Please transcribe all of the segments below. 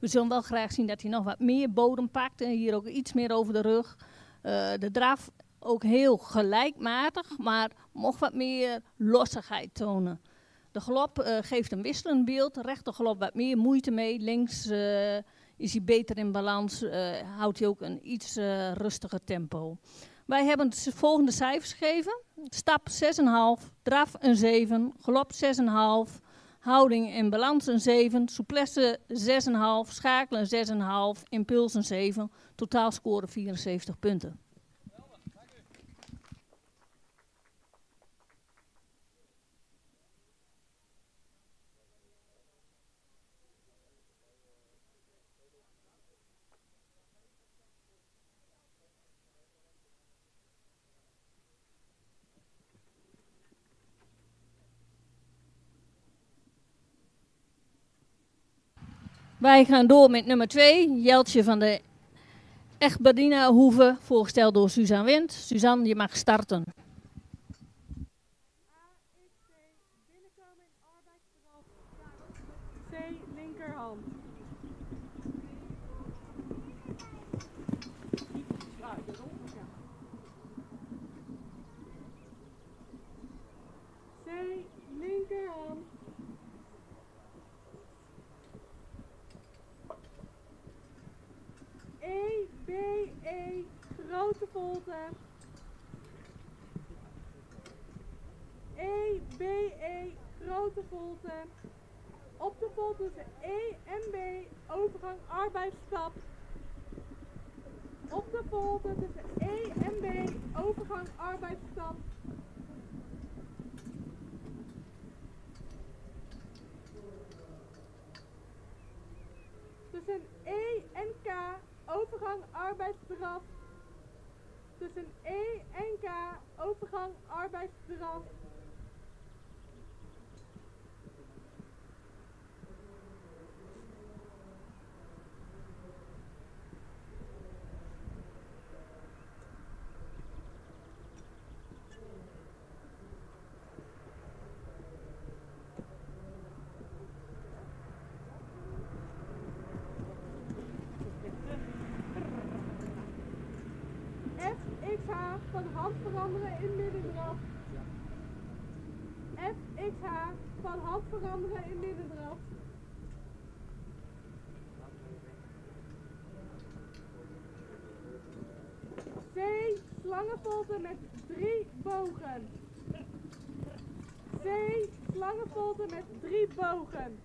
We zullen wel graag zien dat hij nog wat meer bodem pakt en hier ook iets meer over de rug. De draf ook heel gelijkmatig, maar mocht wat meer lossigheid tonen. De galop geeft een wisselend beeld. De rechter galop wat meer moeite mee. Links is hij beter in balans. Houdt hij ook een iets rustiger tempo. Wij hebben de volgende cijfers gegeven. Stap 6,5, draf een 7, galop 6,5, houding en balans een 7, souplesse 6,5, schakelen 6,5, impuls een 7, totaal scoren 74 punten. Wij gaan door met nummer 2, Jeltje van de Echtberdina Hoeve, voorgesteld door Suzanne Wind. Suzanne, je mag starten. Binnenkomen in arbeidsverhaal. C, linkerhand. C, linkerhand. E, B, E, grote volte. E, B, E, grote volte. Op de volte tussen E en B, overgang arbeidsstap. Op de volte tussen E en B, overgang arbeidsstap. Tussen E en K, overgang arbeidsdraf. Tussen E en K, overgang arbeidsdraf. FXH van hand veranderen in middendraf. FXH van hand veranderen in middendraf. C, slangenvolte met 3 bogen. C, slangenvolte met 3 bogen.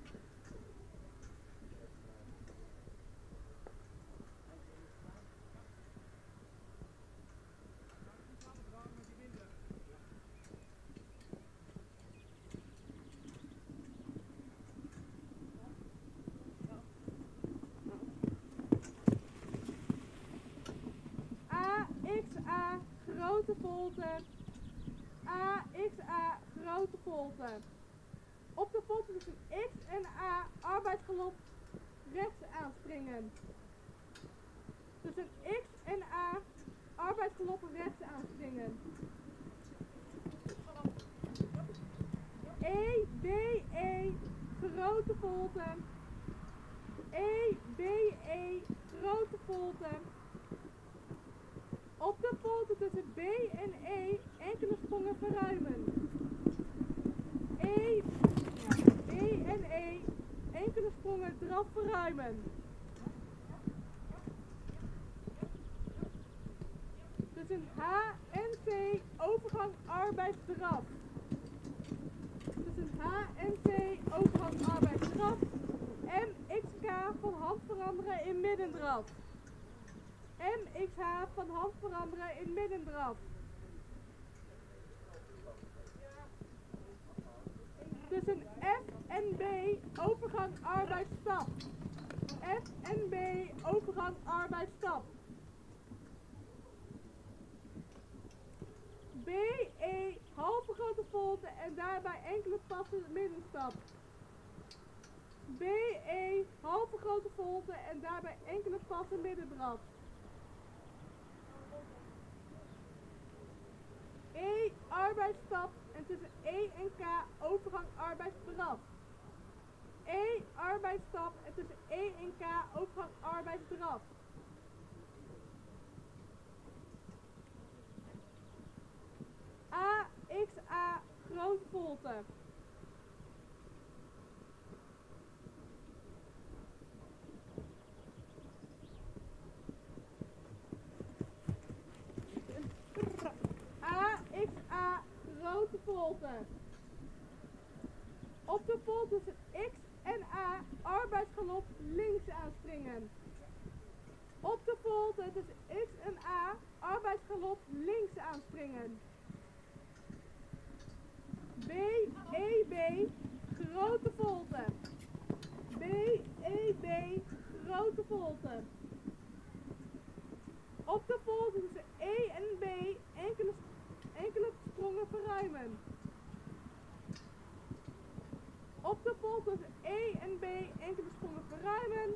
AXA, grote volte. AXA, grote volte. Op de volte tussen X en A, arbeidsgalop, rechts aanspringen. Tussen X en A, arbeidsgalop, rechts aanspringen. E, B, E, grote volte. E, B, E, grote volte. Op de volte tussen B en E, enkele sprongen verruimen. E, B en E, enkele sprongen draf verruimen. Tussen H en C, overgang arbeidsdraf. Tussen H en C, overgang arbeidsdraf. MXK van hand veranderen in middendraf. MXH van hand veranderen in middendraf. Tussen F en B, overgang arbeidsstap. F en B, overgang arbeidsstap. BE, halve grote volte en daarbij enkele passen middenstap. BE, halve grote volte en daarbij enkele passen middendraf. E, arbeidsstap en tussen E en K overgang arbeidsdraf. E, arbeidsstap en tussen E en K overgang arbeidsdraf. A, X, A, grote volte. A, X, A, grote volte. Op de volte tussen X en A, arbeidsgalop links aanspringen. Op de volte tussen X en A, arbeidsgalop links aanspringen. B, E, B, grote volte. B, E, B, grote volte. Op de volte tussen E en B, enkele sprongen verruimen. Op de volte tussen E en B, enkele sprongen verruimen.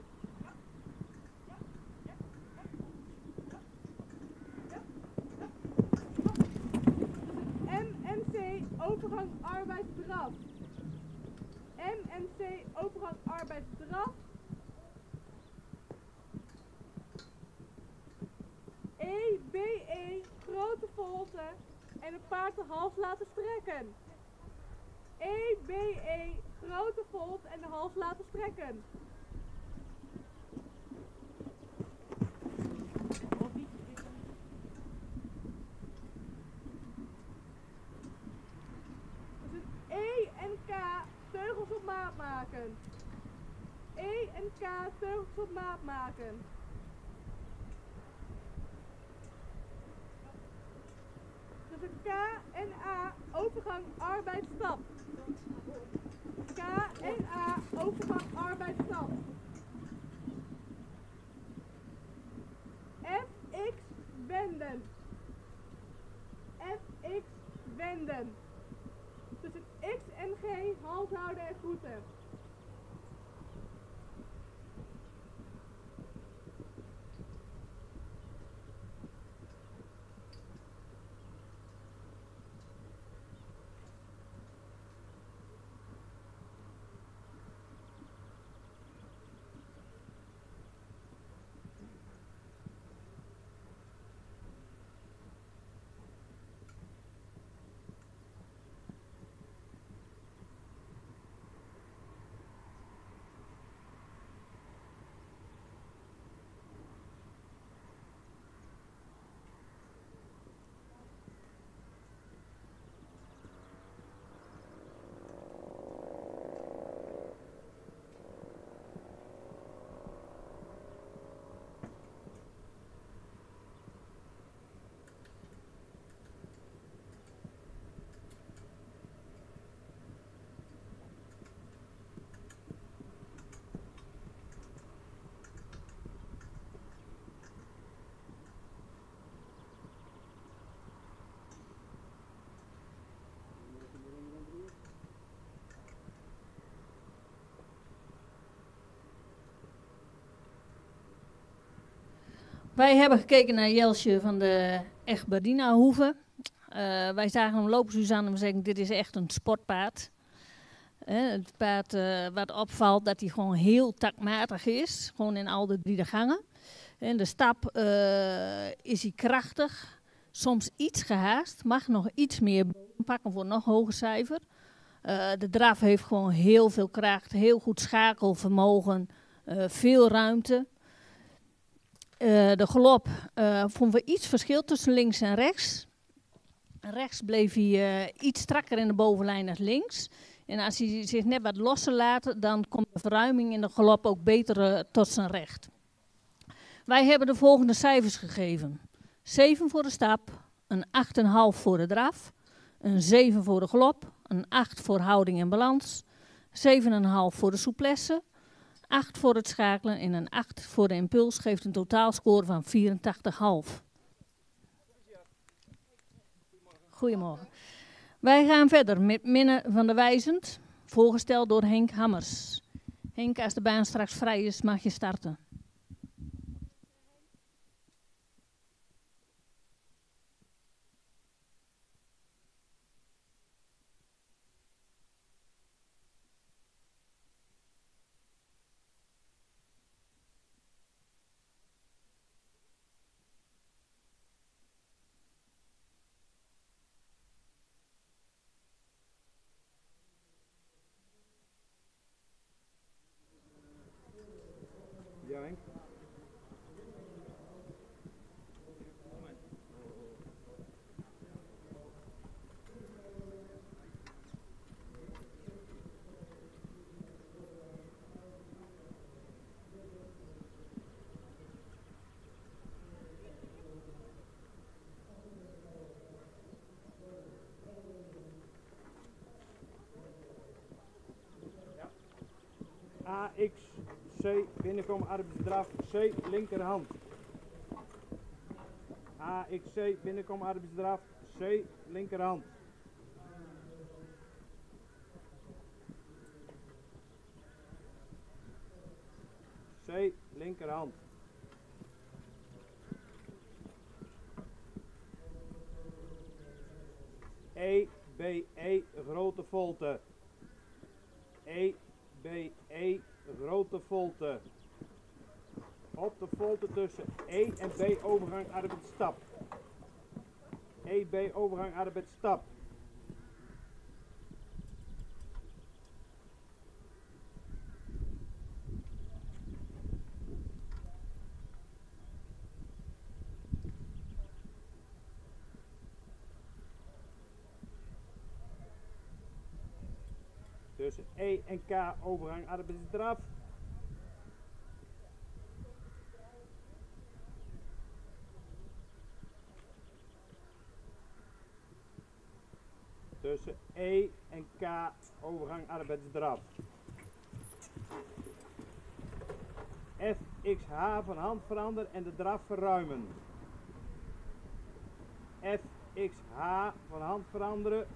M en C, overgang arbeidsdraf. M en C, overgang arbeidsdraf. E, B, E, grote volte en een paard de hals laten strekken. E, B, E, grote volte en de hals laten strekken. Dus E en K, teugels op maat maken. E en K, teugels op maat maken. Tussen K en A, overgang arbeidsstap. K en A, overgang arbeidsstap. Fx, wenden. Fx, wenden. Tussen X en G, halt houden en groeten. Wij hebben gekeken naar Jelsje van de Egberdina-hoeve. Wij zagen hem lopen, Suzanne, en we zeggen, dit is echt een sportpaard. Het paard wat opvalt, dat hij gewoon heel takmatig is. Gewoon in al de 3 gangen. En de stap is hij krachtig. Soms iets gehaast. Mag nog iets meer pakken voor een nog hoger cijfer. De draf heeft gewoon heel veel kracht. Heel goed schakelvermogen. Veel ruimte. De galop vonden we iets verschil tussen links en rechts. Rechts bleef hij iets strakker in de bovenlijn dan links. En als hij zich net wat losser laat, dan komt de verruiming in de galop ook beter tot zijn recht. Wij hebben de volgende cijfers gegeven. 7 voor de stap, een 8,5 voor de draf, een 7 voor de galop, een 8 voor houding en balans, 7,5 voor de souplesse, 8 voor het schakelen en een 8 voor de impuls geeft een totaalscore van 84,5. Goedemorgen. Wij gaan verder met Minne van der Wijzend, voorgesteld door Henk Hammers. Henk, als de baan straks vrij is, mag je starten. AX, C, binnenkomen arbeidsdraf, C, linkerhand. AXC, binnenkomen arbeidsdraf, C, linkerhand. C, linkerhand. E, B, E, grote volte. E, B, E, grote volte. Op de volte tussen E en B overgang arbeidsstap. E, B overgang arbeidsstap. Tussen E en K overgang arbeidsdraf. Tussen E en K overgang arbeidsdraf. FXH van hand veranderen en de draf verruimen. FXH van hand veranderen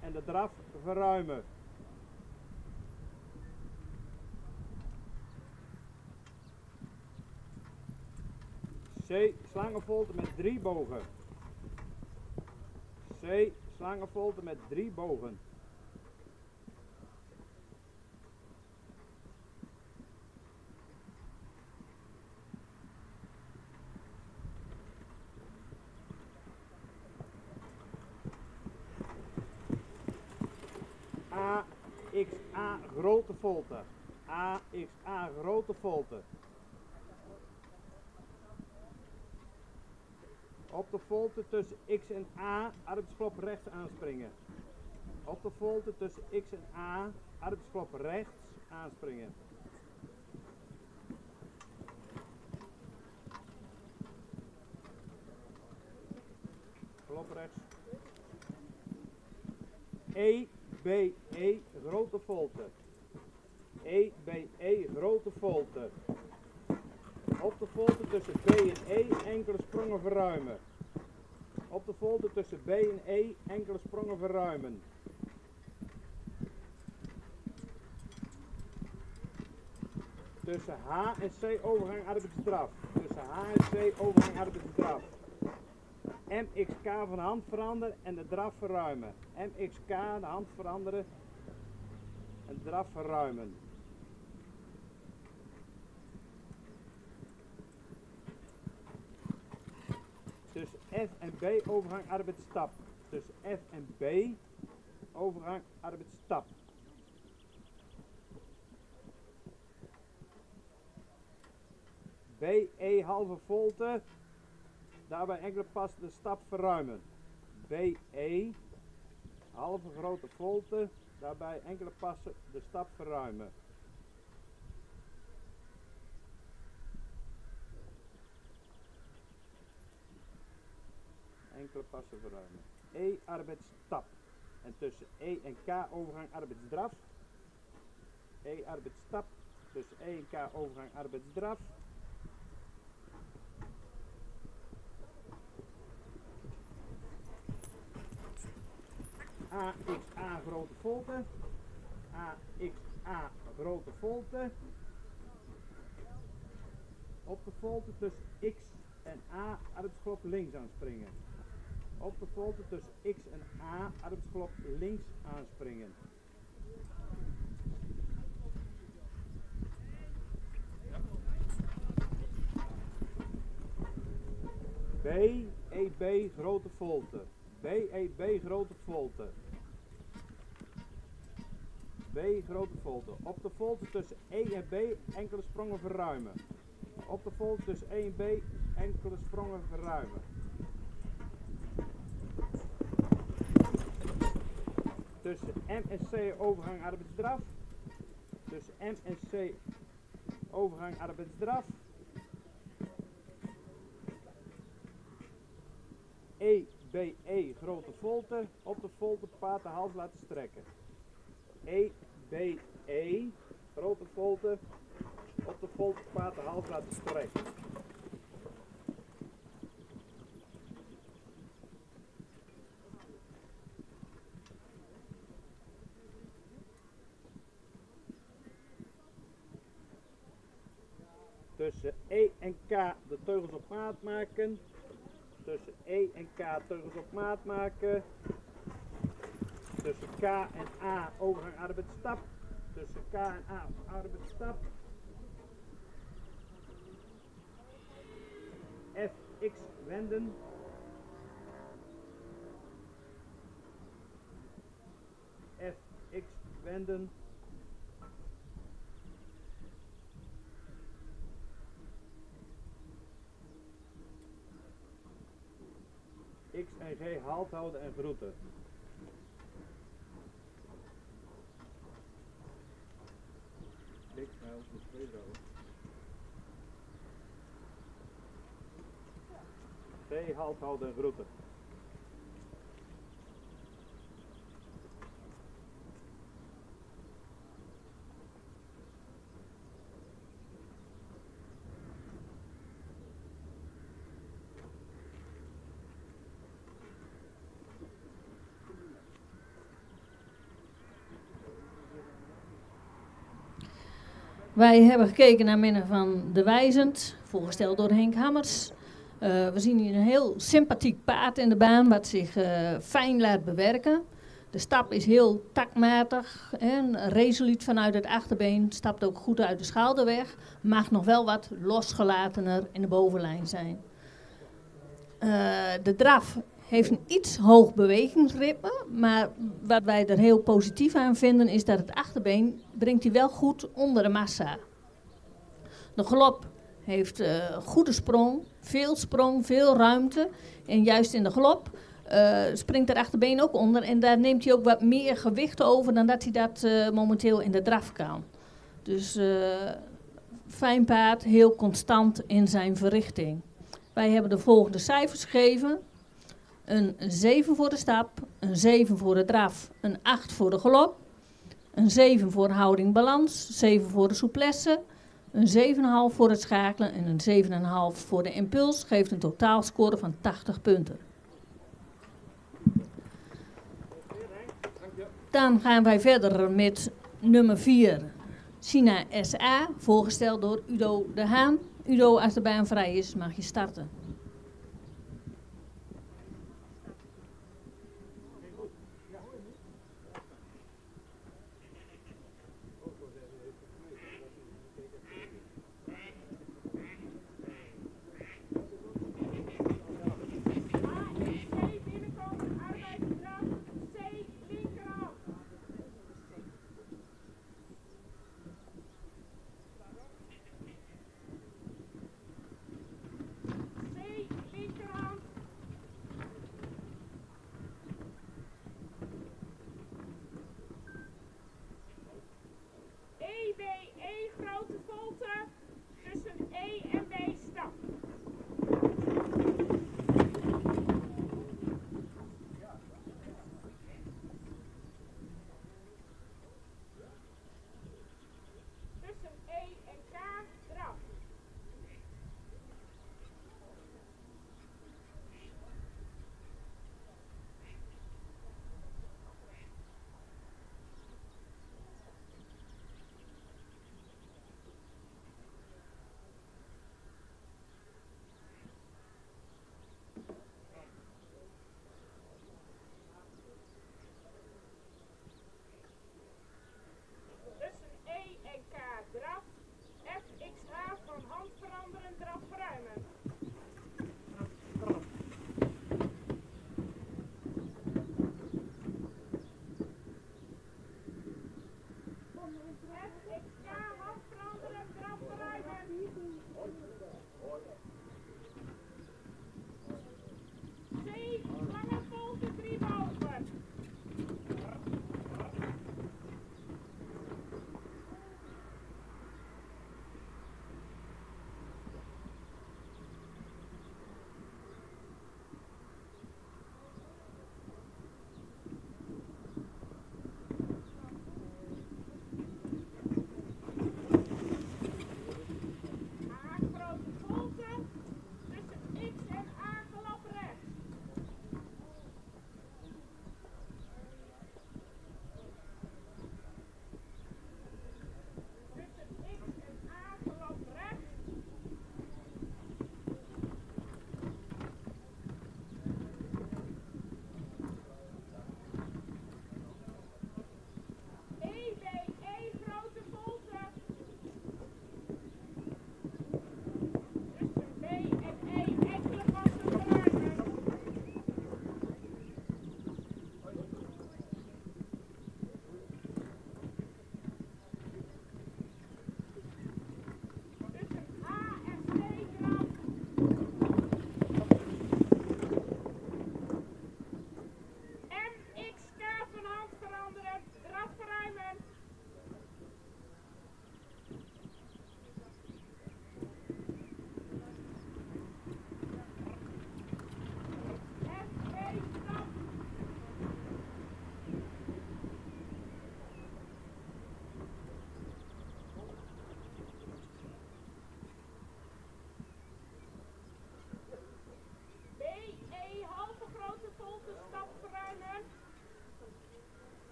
en de draf verruimen. C, slangenvolte met 3 bogen. C, slangenvolte met 3 bogen. AXA grote volte. AXA grote volte. Op de volte tussen X en A, arbeidsklop rechts aanspringen. Op de volte tussen X en A, arbeidsklop rechts aanspringen. Klop rechts. E, B, E, grote volte. E, B, E, grote volte. Op de volte tussen B en E, enkele sprongen verruimen. Op de volte tussen B en E, enkele sprongen verruimen. Tussen H en C overgang arbeidsdraf. Tussen H en C overgang arbeidsdraf. MXK van de hand veranderen en de draf verruimen. MXK de hand veranderen en de draf verruimen. Tussen F en B overgang arbeidsstap. Tussen F en B overgang arbeidsstap. BE halve volte. Daarbij enkele passen de stap verruimen. BE halve grote volte. Daarbij enkele passen de stap verruimen. Enkele passen verruimen. E arbeidsstap. En tussen E en K overgang arbeidsdraf. E arbeidsstap. Tussen E en K overgang arbeidsdraf. AXA grote volte. AXA grote volte. Op de volte tussen X en A arbeidsklop links aanspringen. Op de volte tussen X en A arbeidsklop links aanspringen. BEB grote volte. BEB grote volte. B grote volte. Op de volte tussen E en B enkele sprongen verruimen. Op de volte tussen E en B enkele sprongen verruimen. Tussen M en C overgang arbeidsdraf. Tussen M en C overgang arbeidsdraf. EBE grote volte. Op de volte paard de hals laten strekken. EBE grote volte. volte op de voltepaard de hals laten strekken. Tussen E en K de teugels op maat maken. Tussen E en K teugels op maat maken. Tussen K en A overgang arbeidsstap. Tussen K en A arbeidsstap. Fx wenden. Fx wenden. X en G halt houden en groeten. C halt houden en groeten. Wij hebben gekeken naar Minne van de Wijzend, voorgesteld door Henk Hammers. We zien hier een heel sympathiek paard in de baan, wat zich fijn laat bewerken. De stap is heel takmatig en resoluut vanuit het achterbeen. Stapt ook goed uit de schouderweg. Mag nog wel wat losgelatener in de bovenlijn zijn. De draf heeft een iets hoog bewegingsritme, maar wat wij er heel positief aan vinden is dat het achterbeen brengt hij wel goed onder de massa. De galop heeft goede sprong, veel ruimte en juist in de galop springt het achterbeen ook onder en daar neemt hij ook wat meer gewicht over dan dat hij dat momenteel in de draf kan. Dus fijn paard, heel constant in zijn verrichting. Wij hebben de volgende cijfers gegeven. Een 7 voor de stap, een 7 voor de draf, een 8 voor de galop, een 7 voor houding balans, 7 voor de souplesse, een 7,5 voor het schakelen en een 7,5 voor de impuls geeft een totaalscore van 80 punten. Dan gaan wij verder met nummer 4, China SA, voorgesteld door Udo de Haan. Udo, als de baan vrij is, mag je starten.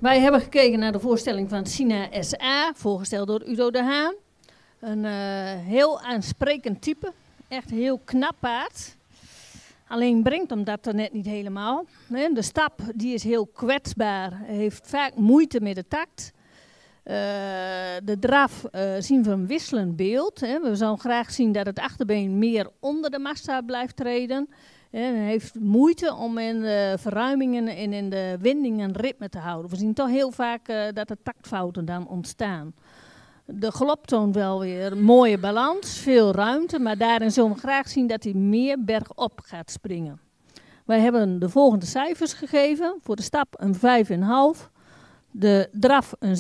Wij hebben gekeken naar de voorstelling van Sina S.A., voorgesteld door Udo de Haan. Een heel aansprekend type, echt heel knap paard. Alleen brengt hem dat er net niet helemaal. De stap die is heel kwetsbaar, heeft vaak moeite met de takt. De draf zien we een wisselend beeld. We zouden graag zien dat het achterbeen meer onder de massa blijft treden. Hij heeft moeite om in de verruimingen en in de windingen ritme te houden. We zien toch heel vaak dat er taktfouten dan ontstaan. De galop toont wel weer een mooie balans, veel ruimte, maar daarin zullen we graag zien dat hij meer bergop gaat springen. Wij hebben de volgende cijfers gegeven. Voor de stap een 5,5. De draf een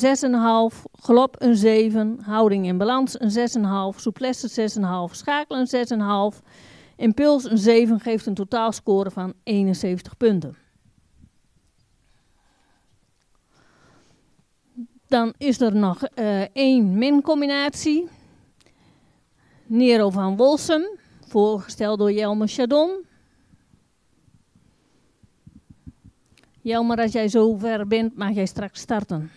6,5, galop een 7, houding in balans een 6,5, souplesse 6,5, schakel een 6,5, impuls een 7 geeft een totaalscore van 71 punten. Dan is er nog één mincombinatie. Nero van Wolsum, voorgesteld door Jelmer Chardon. Jelmer, als jij zo ver bent, mag jij straks starten.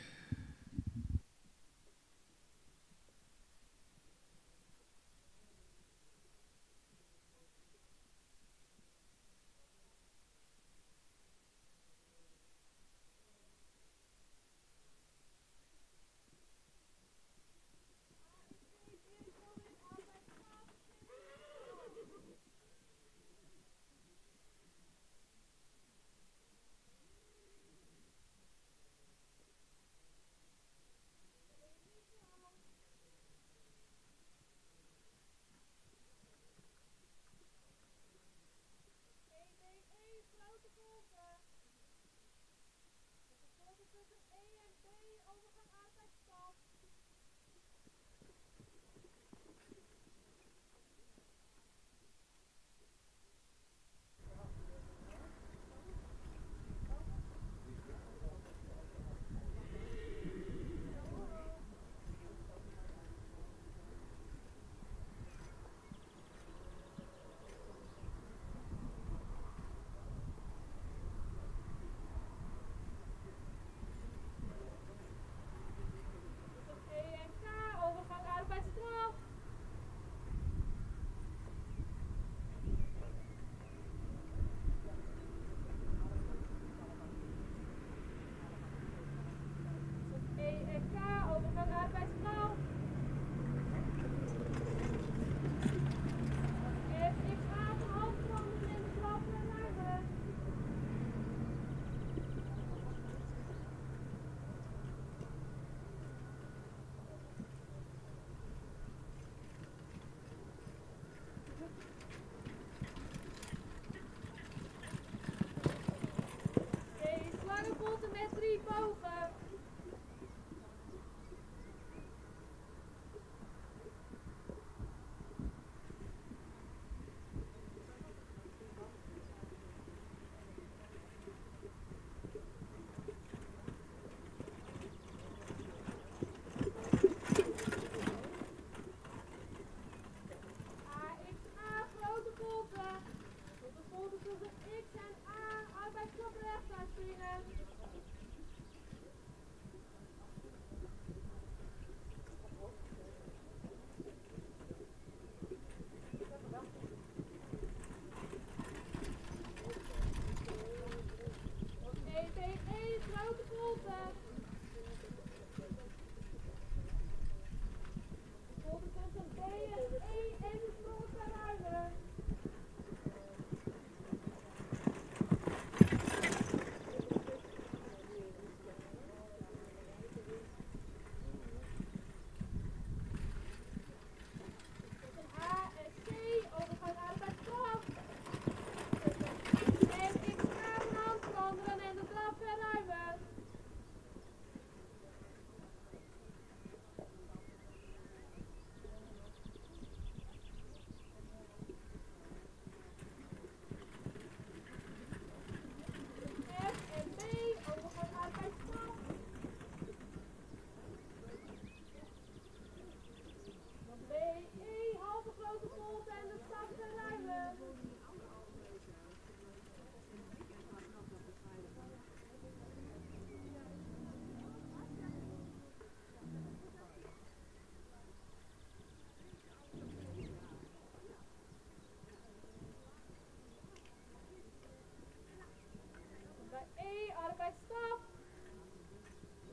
arbeidsstap.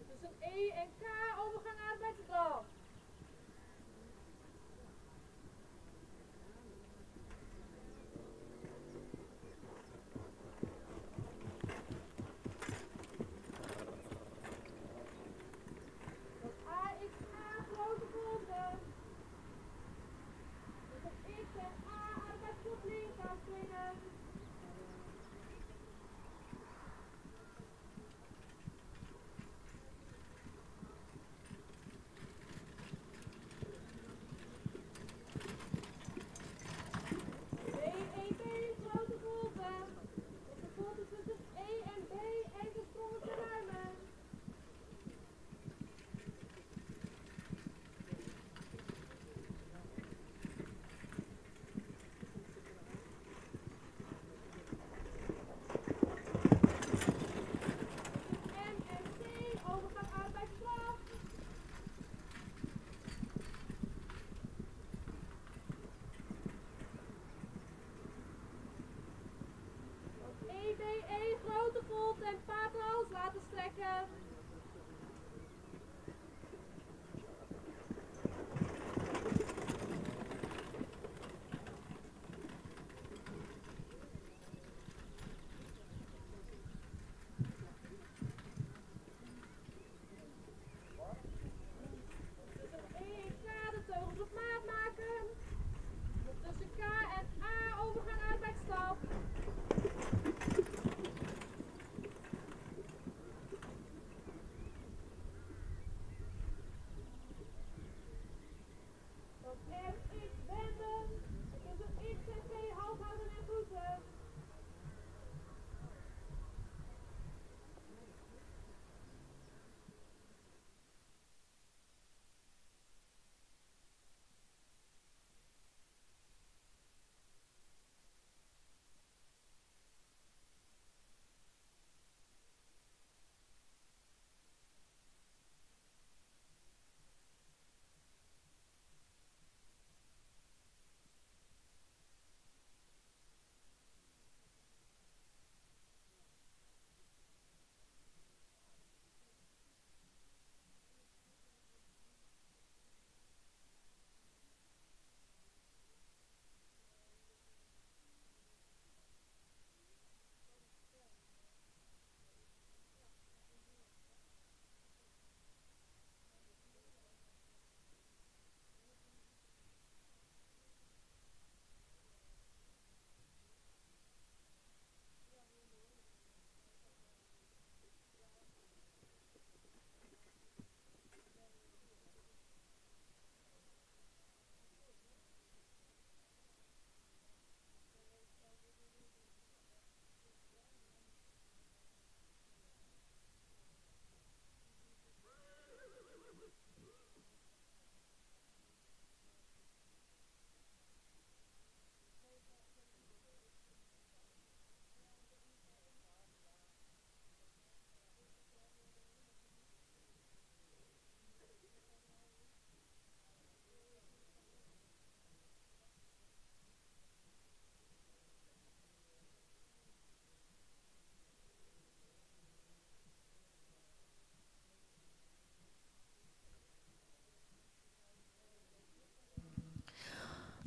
Tussen E en K, overgang arbeidsdraf. AXA, grote volte. Tussen X en A, arbeidsgroep links aanspringen. B1B, grote volte. Op de volte tussen E en B, enkele sprongen verruimen. M en C, overgang arbeidsstraf. EBE, grote volte en paardhals laten strekken. Tussen E en K de teugels op maat maken. Tussen K en A, overgang arbeidsstap. Tot RX wenden. Tussen X en T half houden en voeten.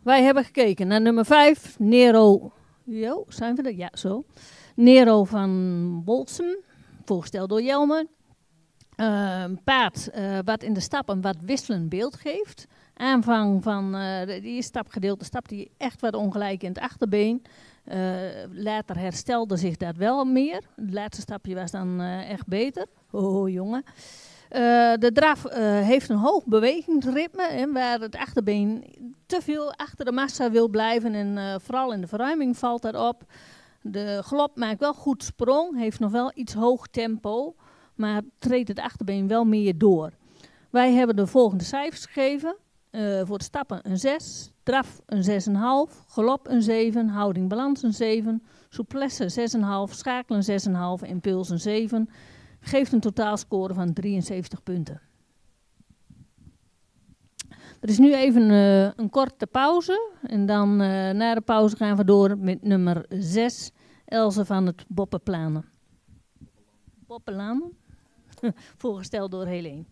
Wij hebben gekeken naar nummer 5, Nero. Jo, zijn we er? Ja, zo. Nero van Bolsem, voorgesteld door Jelmer. Paard wat in de stap een wat wisselend beeld geeft. Aanvang van die stapgedeelte, stap die echt wat ongelijk in het achterbeen. Later herstelde zich dat wel meer. Het laatste stapje was dan echt beter. Oh, jongen. De draf heeft een hoog bewegingsritme, hè, waar het achterbeen te veel achter de massa wil blijven en vooral in de verruiming valt dat op. De galop maakt wel goed sprong, heeft nog wel iets hoog tempo, maar treedt het achterbeen wel meer door. Wij hebben de volgende cijfers gegeven. Voor de stappen een 6, draf een 6,5, galop een 7, houding balans een 7, souplesse 6,5, schakelen 6,5, impuls een 7. Geeft een totaalscore van 73 punten. Er is nu even een korte pauze. En dan na de pauze gaan we door met nummer 6, Else van het Boppenplanen. Poppelaan, voorgesteld door Helene.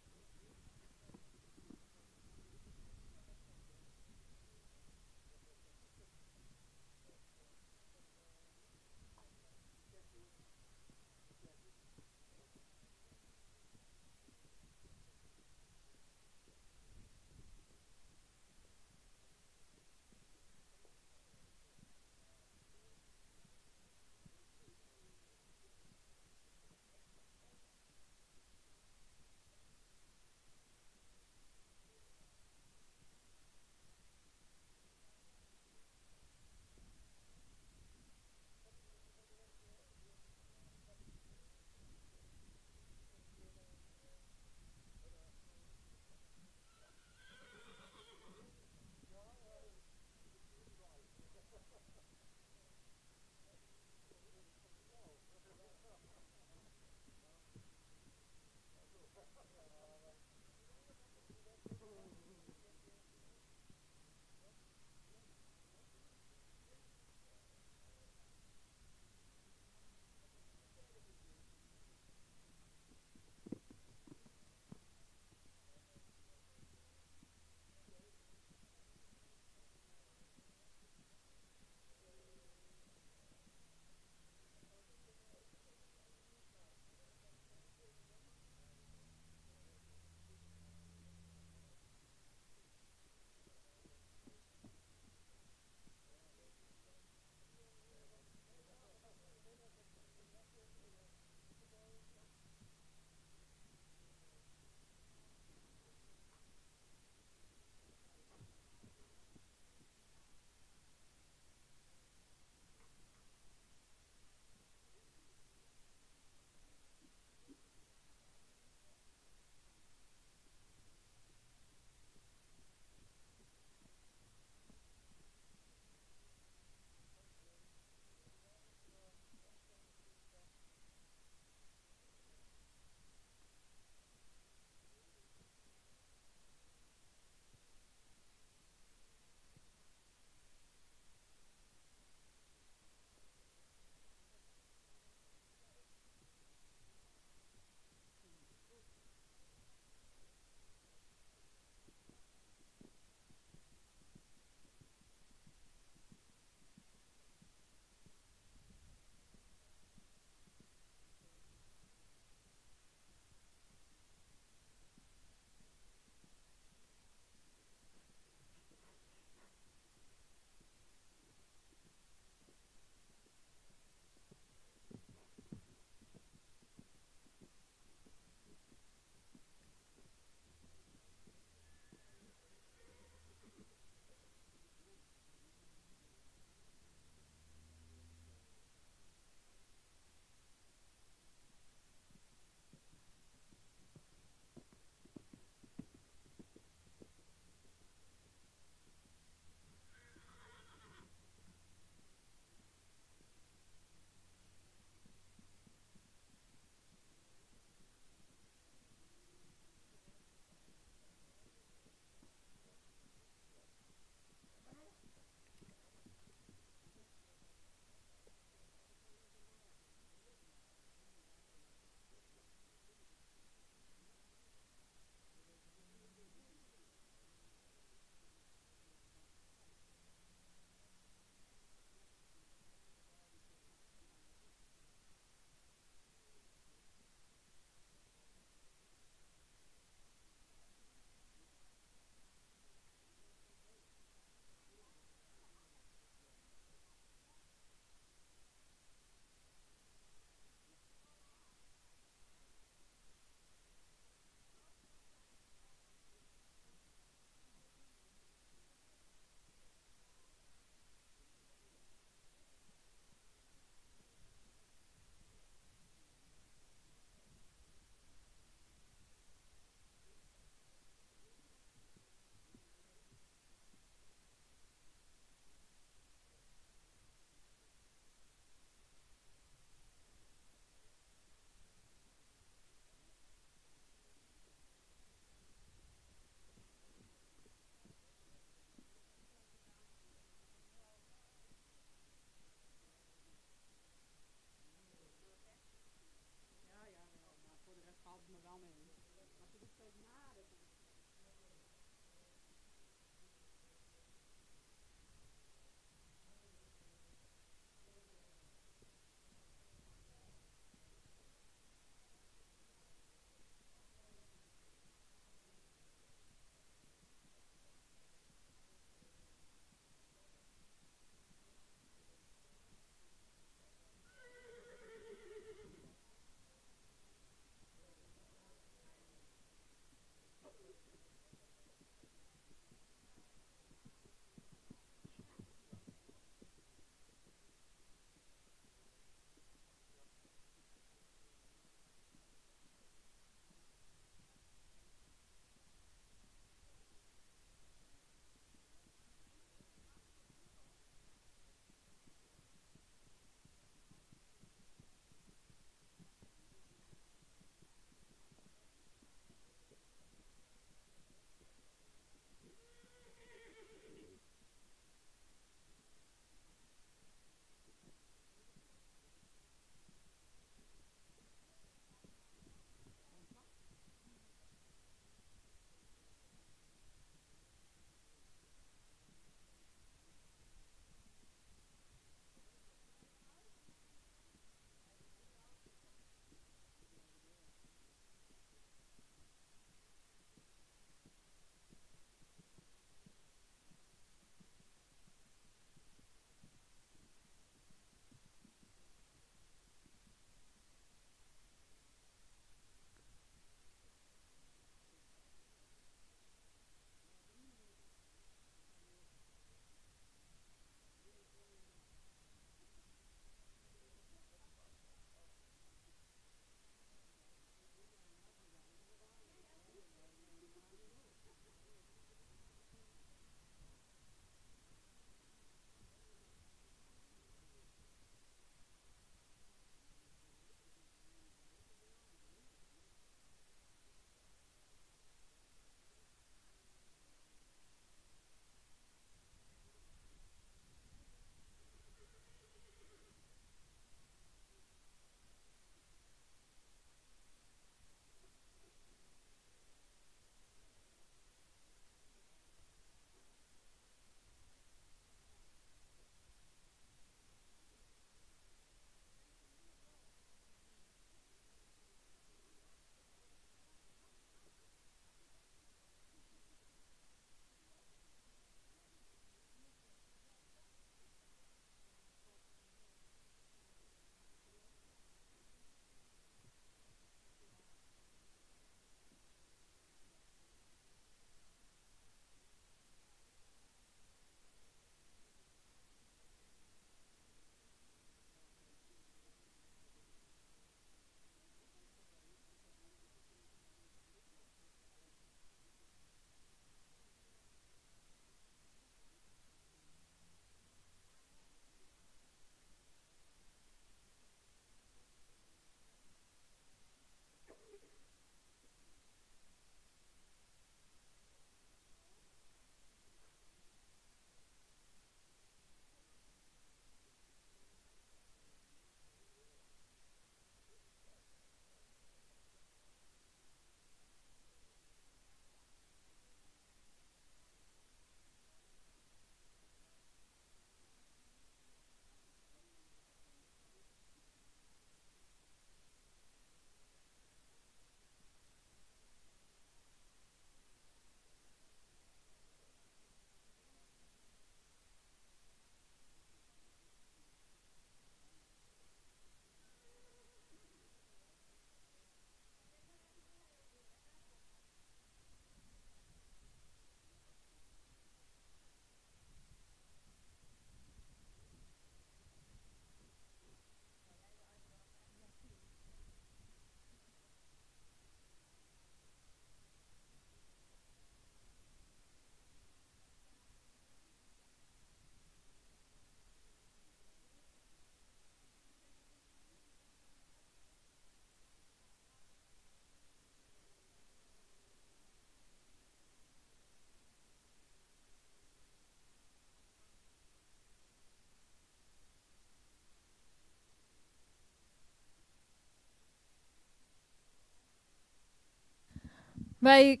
Wij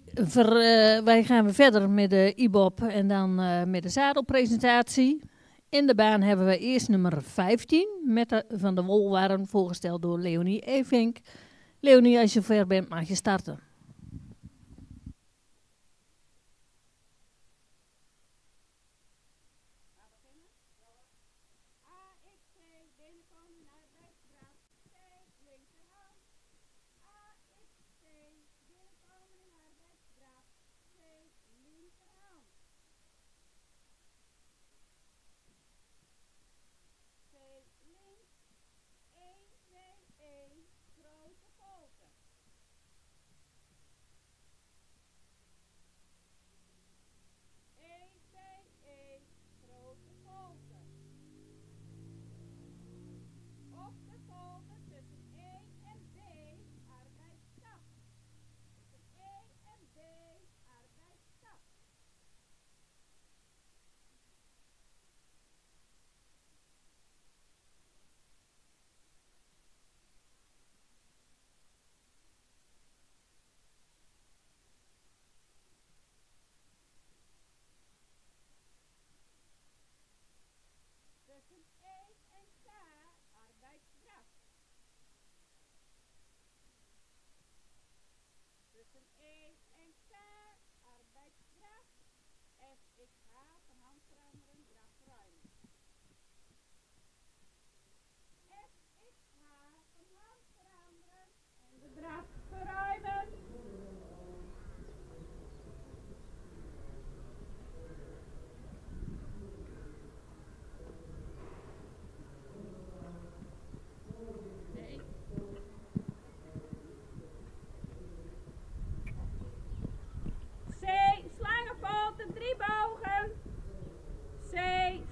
gaan weer verder met de IBOP en dan met de zadelpresentatie. In de baan hebben we eerst nummer 15 met van de Wolwaren, voorgesteld door Leonie Evink. Leonie, als je ver bent, mag je starten.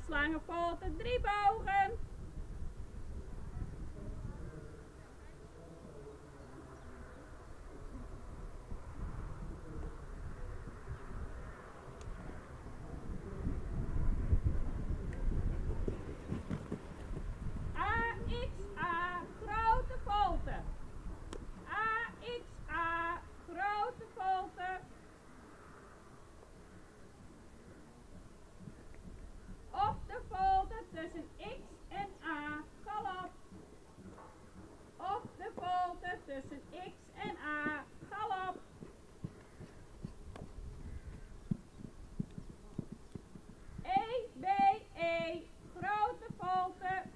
Slangenpoten, 3 bogen. AXA, grote poten. AXA, grote poten. Op de poten tussen X en A, galop. Op de poten tussen X en A, galop. E, B, E, grote poten.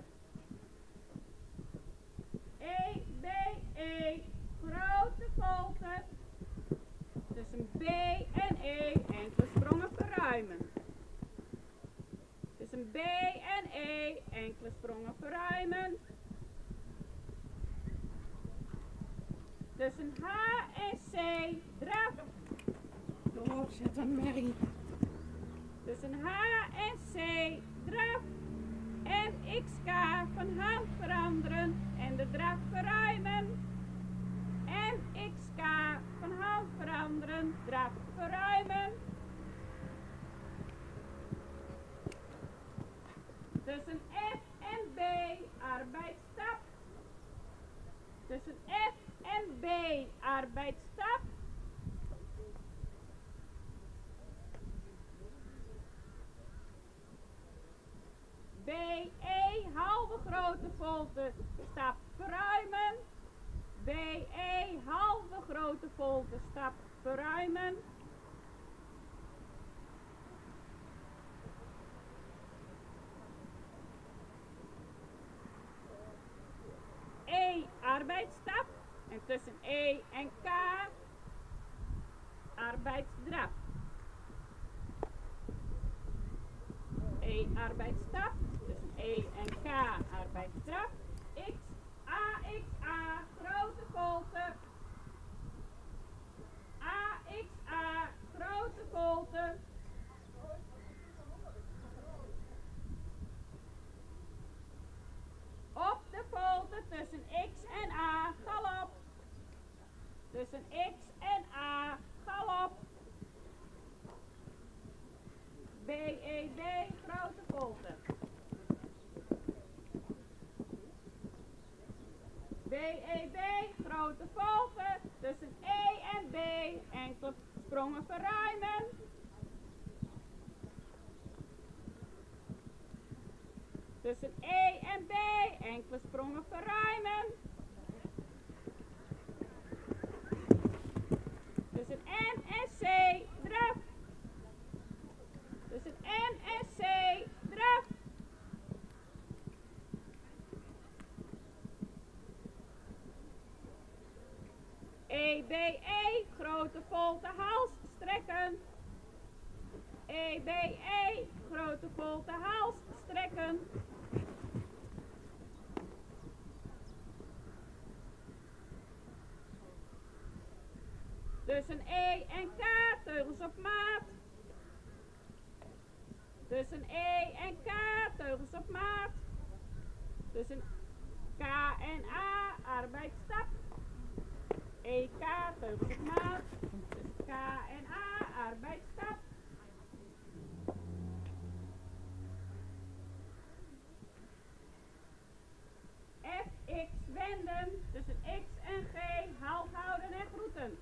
E, B, E, grote poten. Tussen B en E, enkele sprongen verruimen. Tussen B en E, enkele sprongen verruimen. Tussen H en C, draf. Doorzetten, Mary. Tussen H en C, draf. En XK van hand veranderen en de draf verruimen. En XK van hand veranderen, draf verruimen. Tussen F en B, arbeidsstap. Tussen F en B, arbeidsstap. BE, halve grote volte, stap verruimen. BE, halve grote volte, stap verruimen. E, arbeidsstap. En tussen E en K, arbeidsdraf. E, arbeidsstap. Tussen E en K, arbeidsdraf. X, AXA, grote volte. AXA, grote volte. Op de volte tussen X en A, galop. Tussen X en A, galop. BEB, grote volte. BEB, grote grote volte, tussen E en B, enkele sprongen verruimen. Tussen E en B, enkele sprongen verruimen. Tussen N en C, draf. Tussen N en C, draf. E, B, E, grote volte hals strekken. E, B, E, grote volte hals strekken. Tussen E en K, teugels op maat. Tussen E en K, teugels op maat. Tussen K en A, arbeidsstap. EK, teugels op maat. Tussen K en A, arbeidsstap. FX wenden, tussen X en G, halt houden en groeten.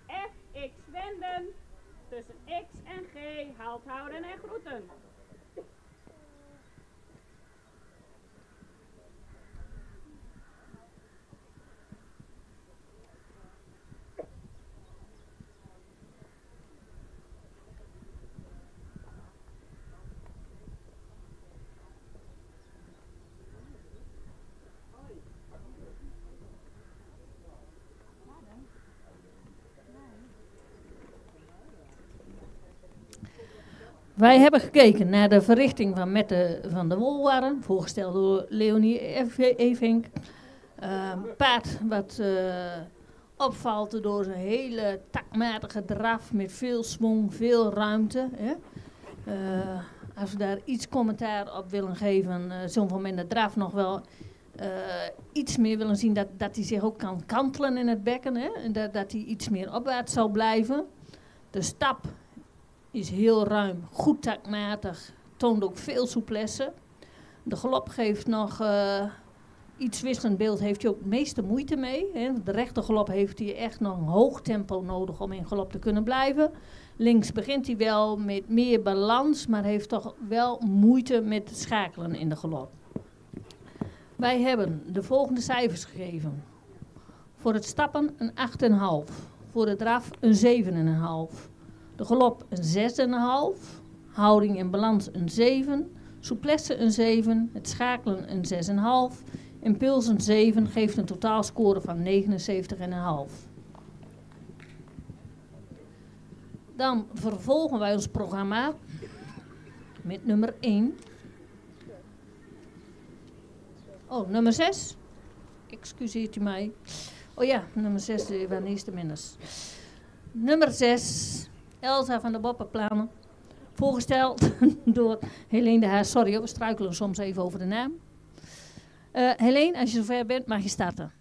FX wenden, tussen X en G, halt houden en groeten. Wij hebben gekeken naar de verrichting van Mette van der Wolwarren, voorgesteld door Leonie Evink. Paard wat opvalt door zijn hele takmatige draf met veel swing, veel ruimte. Hè. Als we daar iets commentaar op willen geven, zullen we in de draf nog wel iets meer willen zien dat hij zich ook kan kantelen in het bekken. Hè, en dat hij iets meer opwaarts zal blijven. De stap is heel ruim, goed takmatig, toont ook veel souplesse. De galop geeft nog iets wisselend beeld, heeft hij ook het meeste moeite mee. Hè. De rechter galop heeft hij echt nog een hoog tempo nodig om in galop te kunnen blijven. Links begint hij wel met meer balans, maar heeft toch wel moeite met het schakelen in de galop. Wij hebben de volgende cijfers gegeven. Voor het stappen een 8,5. Voor de draf een 7,5. De galop een 6,5, houding en balans een 7, souplesse een 7, het schakelen een 6,5, impuls een 7 geeft een totaalscore van 79,5. Dan vervolgen wij ons programma met nummer 1. Oh, nummer 6. Excuseert u mij. Oh ja, nummer 6 waren de eerste minners. Nummer 6. Elsa van der Boppenplanen, voorgesteld door Helene de Haar. Sorry, we struikelen soms even over de naam. Helene, als je zover bent, mag je starten.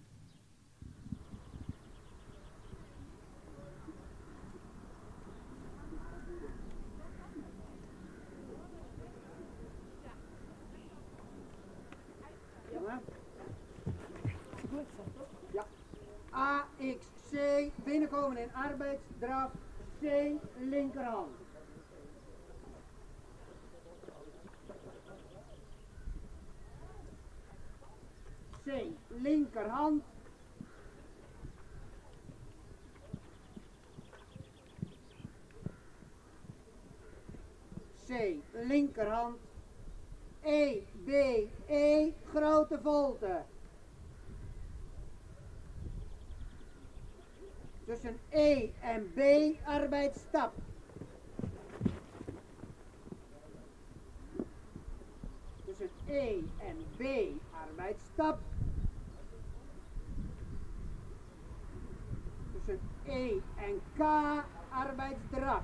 Ja. AXC, binnenkomen in arbeidsdraf. C, linkerhand. C, linkerhand. C, linkerhand. E, B, E, grote volte. Tussen E en B, arbeidsstap. Tussen E en B, arbeidsstap. Tussen E en K, arbeidsdraf.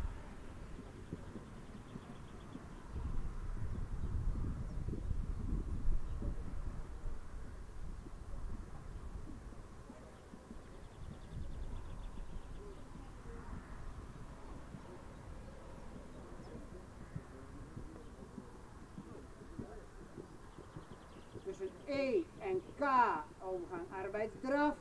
K overgang arbeidsdraf.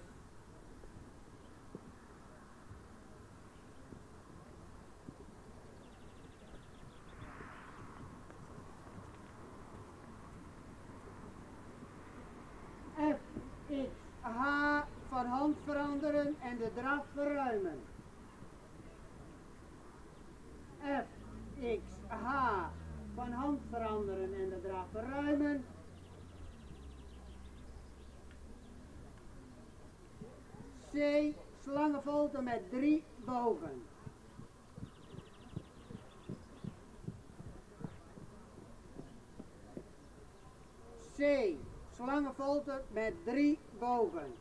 F, X, H van hand veranderen en de draf verruimen. F, X, H van hand veranderen en de draf verruimen. C, slangenvolte met 3 bogen. C, slangenvolte met 3 bogen.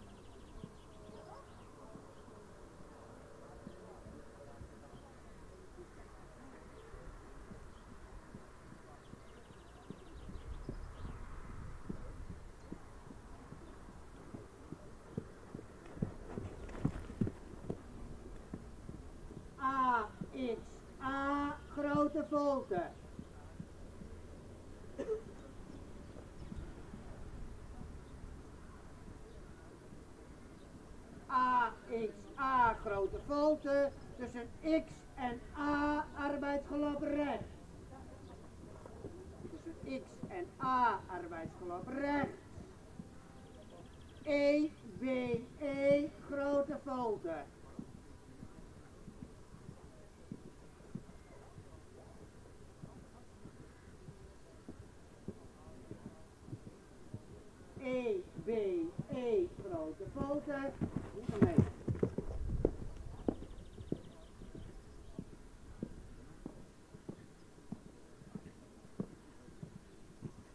A, X, A, grote volte. A, X, A, grote volte. Tussen X en A, arbeidsgelop rechts. Tussen X en A, arbeidsgelop rechts. E, B, E, grote volte. E, B, E, grote volte. Nee.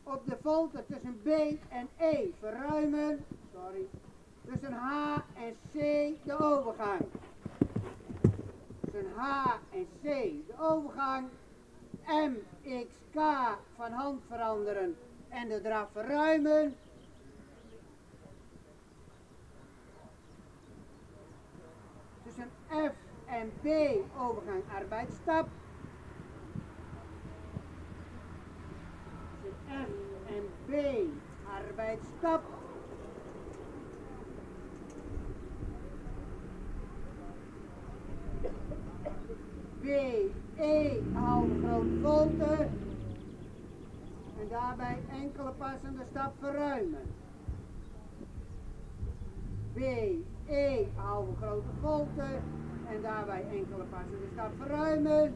Op de volte tussen B en E verruimen. Sorry. Tussen H en C de overgang. Tussen H en C de overgang. M, X, K van hand veranderen en de draf verruimen. Tussen F en B overgang arbeidsstap. Tussen F en B arbeidsstap. B, E, halve grote volte. En daarbij enkele passende stap verruimen. B, E, halve grote volte. En daarbij enkele passende stap verruimen.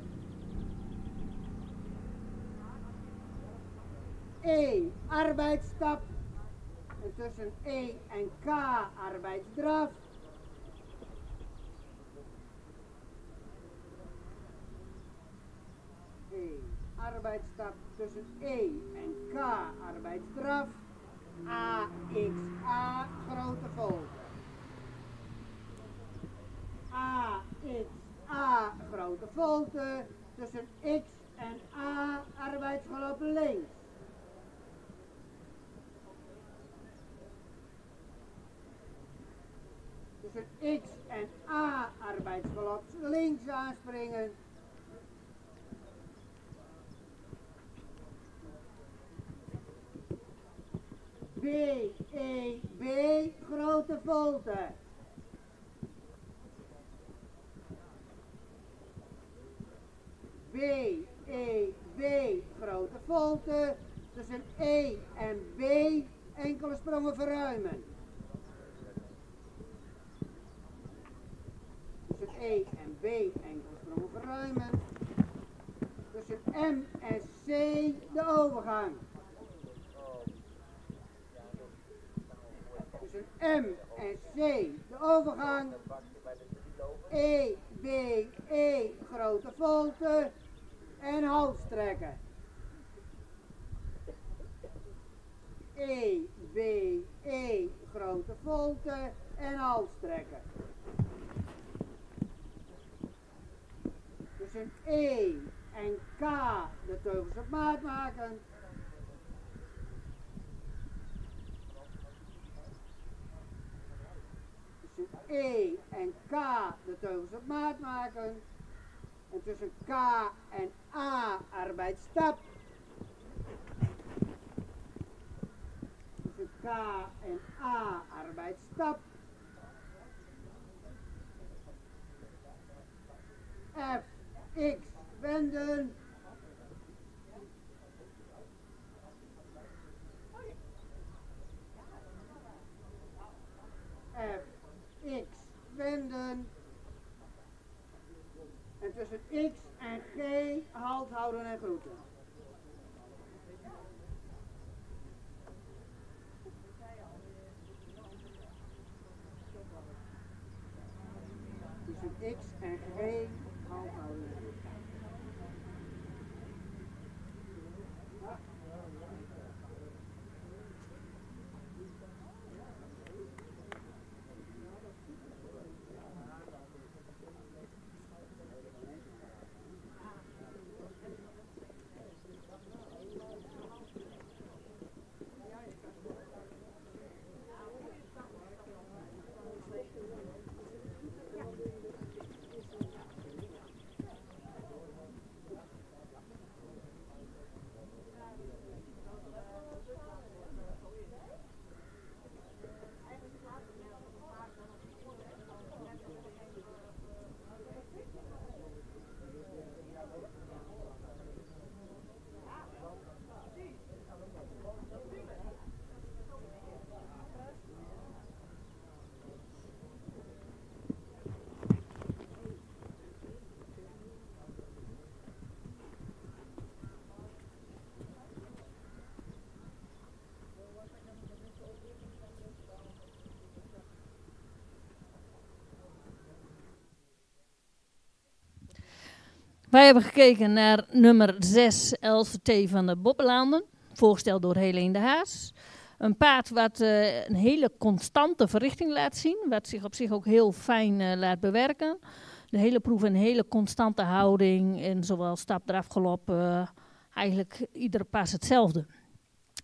E, arbeidsstap. En tussen E en K arbeidsdraf. E, arbeidsstap tussen E en K arbeidsdraf. A, X, A, grote volte. A, X, A, grote volte. Tussen X en A arbeidsgelop links. Tussen X en A arbeidsgelop links aanspringen. B, E, B, grote volte. B, E, B, grote volte. Tussen E en B enkele sprongen verruimen. Tussen E en B enkele sprongen verruimen. Tussen M en C de overgang. Tussen M en C de overgang. E, B, E, grote volte. En hals trekken. E, B, E, grote volte. En hals trekken. Tussen E en K de teugels op maat maken. Tussen E en K de teugels op maat maken. En tussen K en A arbeidsstap. Tussen K en A arbeidsstap. F, X wenden. F, X wenden. En tussen X en G halt houden en groeten. Tussen X en G halt houden en groeten. Wij hebben gekeken naar nummer 6, LVT van de Bobbelanden, voorgesteld door Helene de Haas. Een paard wat een hele constante verrichting laat zien, wat zich op zich ook heel fijn laat bewerken. De hele proef een hele constante houding en zowel stap, draf, galop, eigenlijk iedere pas hetzelfde.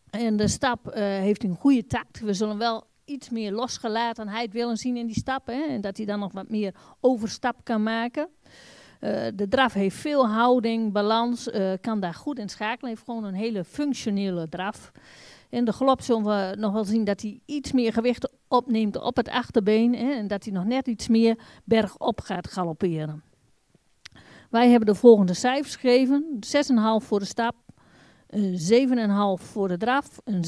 En de stap heeft een goede takt. We zullen wel iets meer losgelatenheid willen zien in die stap, hè, en dat hij dan nog wat meer overstap kan maken. De draf heeft veel houding, balans, kan daar goed in schakelen. Heeft gewoon een hele functionele draf. In de galop zullen we nog wel zien dat hij iets meer gewicht opneemt op het achterbeen. Hè, en dat hij nog net iets meer bergop gaat galopperen. Wij hebben de volgende cijfers gegeven. 6,5 voor de stap. 7,5 voor de draf. Een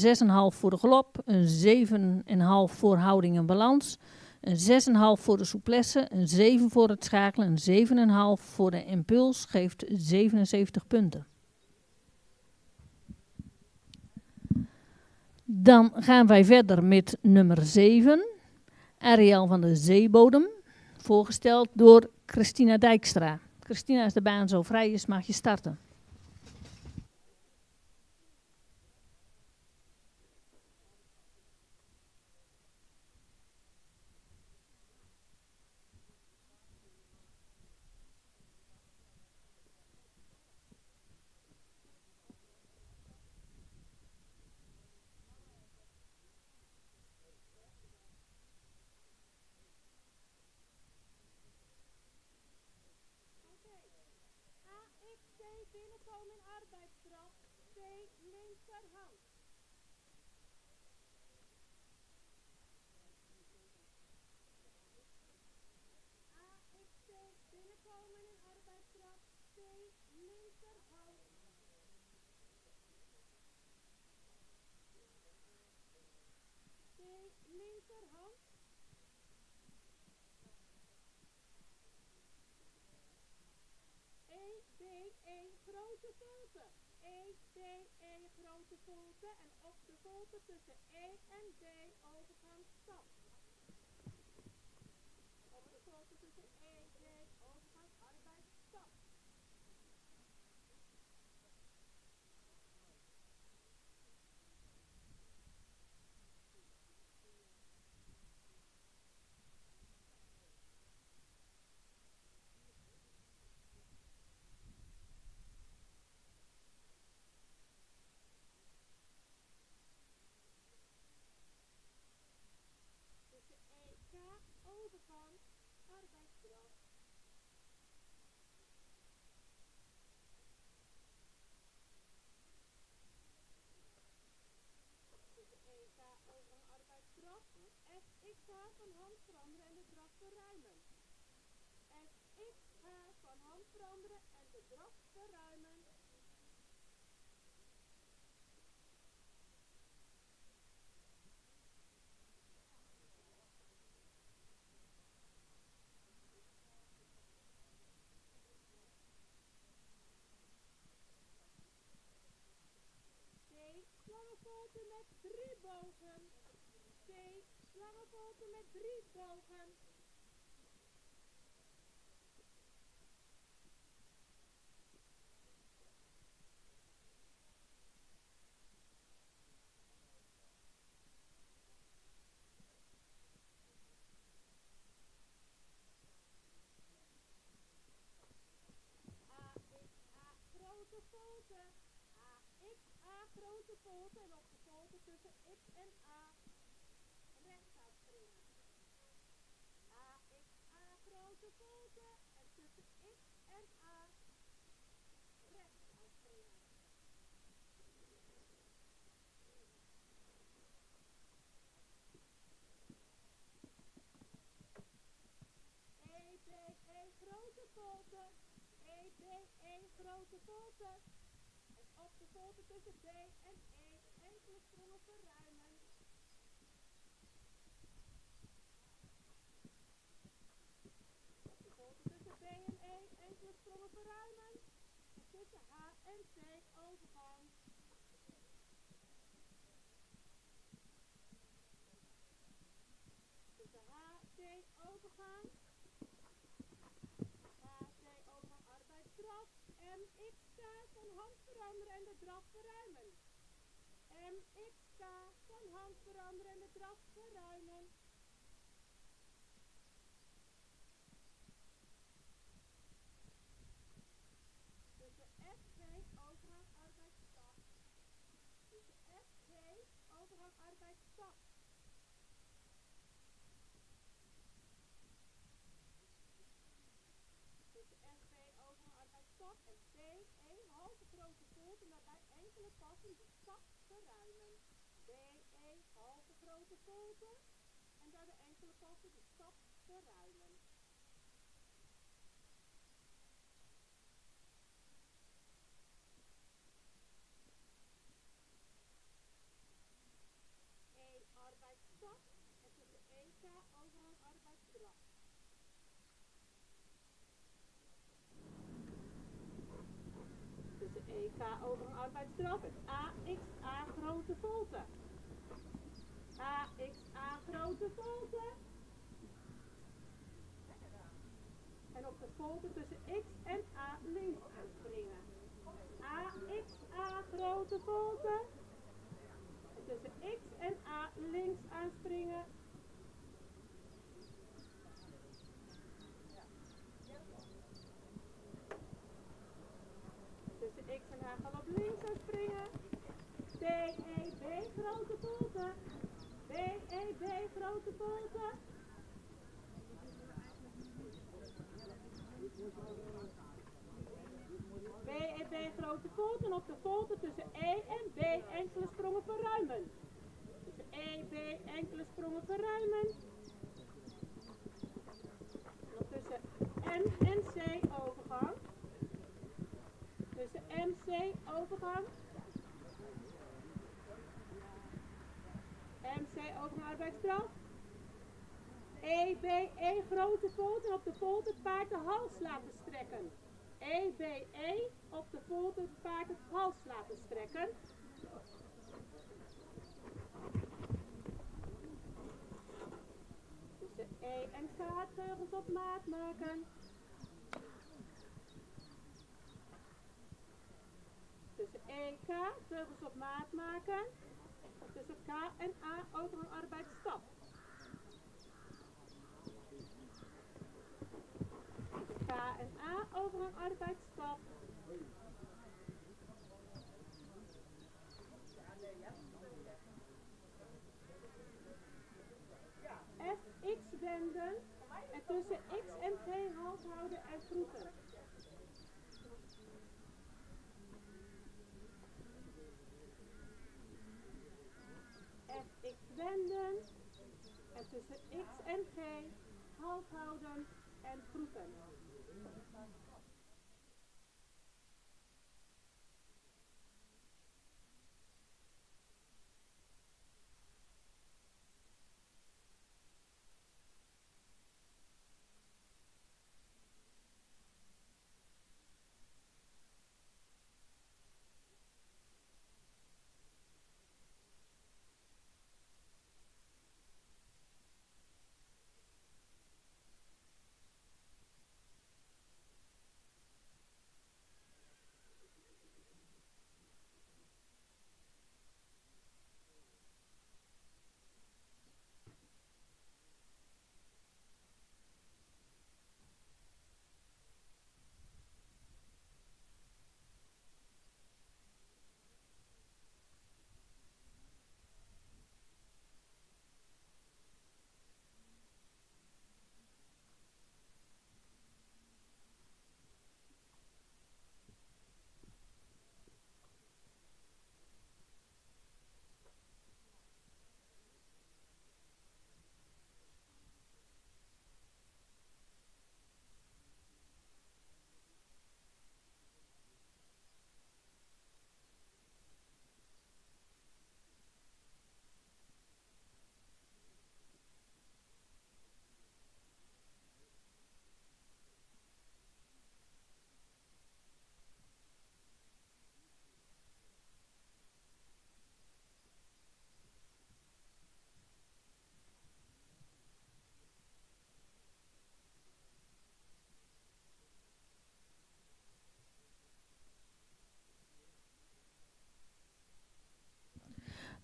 6,5 voor de galop. Een 7,5 voor houding en balans. Een 6,5 voor de souplesse, een 7 voor het schakelen, een 7,5 voor de impuls, geeft 77 punten. Dan gaan wij verder met nummer 7, Ariel van de Zeebodem, voorgesteld door Christina Dijkstra. Christina, als de baan zo vrij is, mag je starten. Binnenkomen arbeidsstraf, C linkerhand. AXC binnenkomen in arbeidsstraf, C linkerhand. C linkerhand. EBE grote volte. EBE grote volte en op de volte tussen E en D overgang stap. Op de volte tussen E en D overgang arbeid stap. Overgang, arbeidsstraf. veranderen en de draf verruimen. FX van hand veranderen en de draf verruimen. Slangenvolte met 3 bogen. C. Slangenvolte met 3 bogen. Grote volte. Grote volte en op de volte tussen X en A rechts gaan springen. Grote volte en tussen X en A rechts gaan springen. Grote volte. Grote volte. En op de volte tussen B en E enkele sprongen verruimen. Op de volte tussen B en E enkele sprongen verruimen. En tussen H en C overgang. Tussen H, C overgang. Overgang arbeidsdraf. MXK van hand veranderen en de draf verruimen. MXK van hand veranderen en de draf verruimen. Tussen FG overgang arbeidsstap. Tussen FG overgang arbeidsstap. Tussen FB overgang arbeidsstap en DE halve grote volte en daarbij enkele passen de stap verruimen. DE halve grote volte en daarbij enkele passen de stap verruimen. Arbeidsstap en tussen EK overgang arbeidsdraf. Tussen EK overgang arbeidsdraf en AXA grote volte. AXA grote volte. En op de volte tussen X en A links aanspringen. AXA grote volte. Tussen X en A links aanspringen. Tussen X en A galop links aanspringen. BEB grote volte. BEB grote volte. BEB grote volte en op de volte tussen E en B enkele sprongen verruimen. Tussen E, B enkele sprongen verruimen. En tussen M en C overgang. Tussen MC overgang. MC overgang arbeidsdraf. EBE grote volte en op de volte het paard de hals laten strekken. EBE op de volte het paard het hals laten strekken. Tussen E en K teugels op maat maken. Tussen E en K teugels op maat maken. Tussen K en A overgang arbeidsstap. Tussen K en A overgang arbeidsstap. FX wenden en tussen X en G halt houden en groeten. FX wenden en tussen tussen X en G, halt houden en groeten.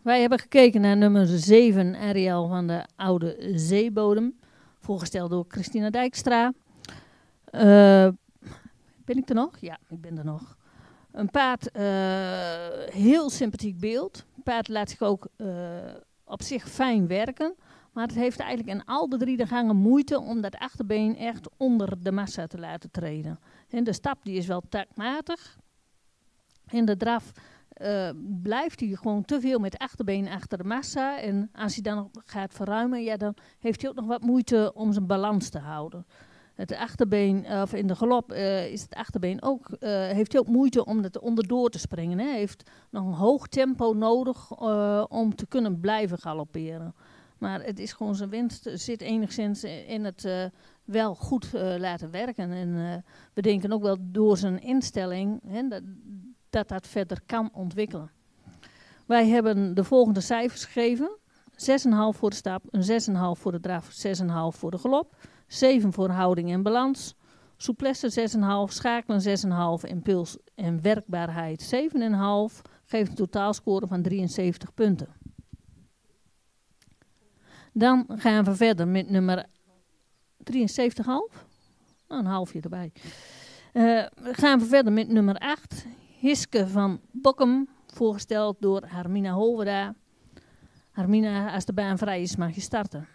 Wij hebben gekeken naar nummer 7, Ariel van de Oude Zeebodem. Voorgesteld door Christina Dijkstra. Ben ik er nog? Ja, ik ben er nog. Een paard, heel sympathiek beeld. Een paard laat zich ook op zich fijn werken. Maar het heeft eigenlijk in al de 3 de gangen moeite om dat achterbeen echt onder de massa te laten treden. En de stap die is wel taktmatig. In de draf blijft hij gewoon te veel met het achterbeen achter de massa. En als hij dan nog gaat verruimen, ja, dan heeft hij ook nog wat moeite om zijn balans te houden. Het achterbeen, of in de galop is het achterbeen ook, heeft hij ook moeite om het onderdoor te springen. Hij heeft nog een hoog tempo nodig om te kunnen blijven galopperen. Maar het is gewoon zijn winst zit enigszins in het wel goed laten werken. En we denken ook wel door zijn instelling dat verder kan ontwikkelen. Wij hebben de volgende cijfers gegeven. 6,5 voor de stap, een 6,5 voor de draf, 6,5 voor de galop. 7 voor houding en balans. Souplesse 6,5, schakelen 6,5, impuls en werkbaarheid 7,5. Geeft een totaalscore van 73 punten. Dan gaan we verder met nummer 73,5. Nou, een halfje erbij. Gaan we verder met nummer 8. Hiske van Bokkum, voorgesteld door Hermina Holverda. Hermina, als de baan vrij is, mag je starten.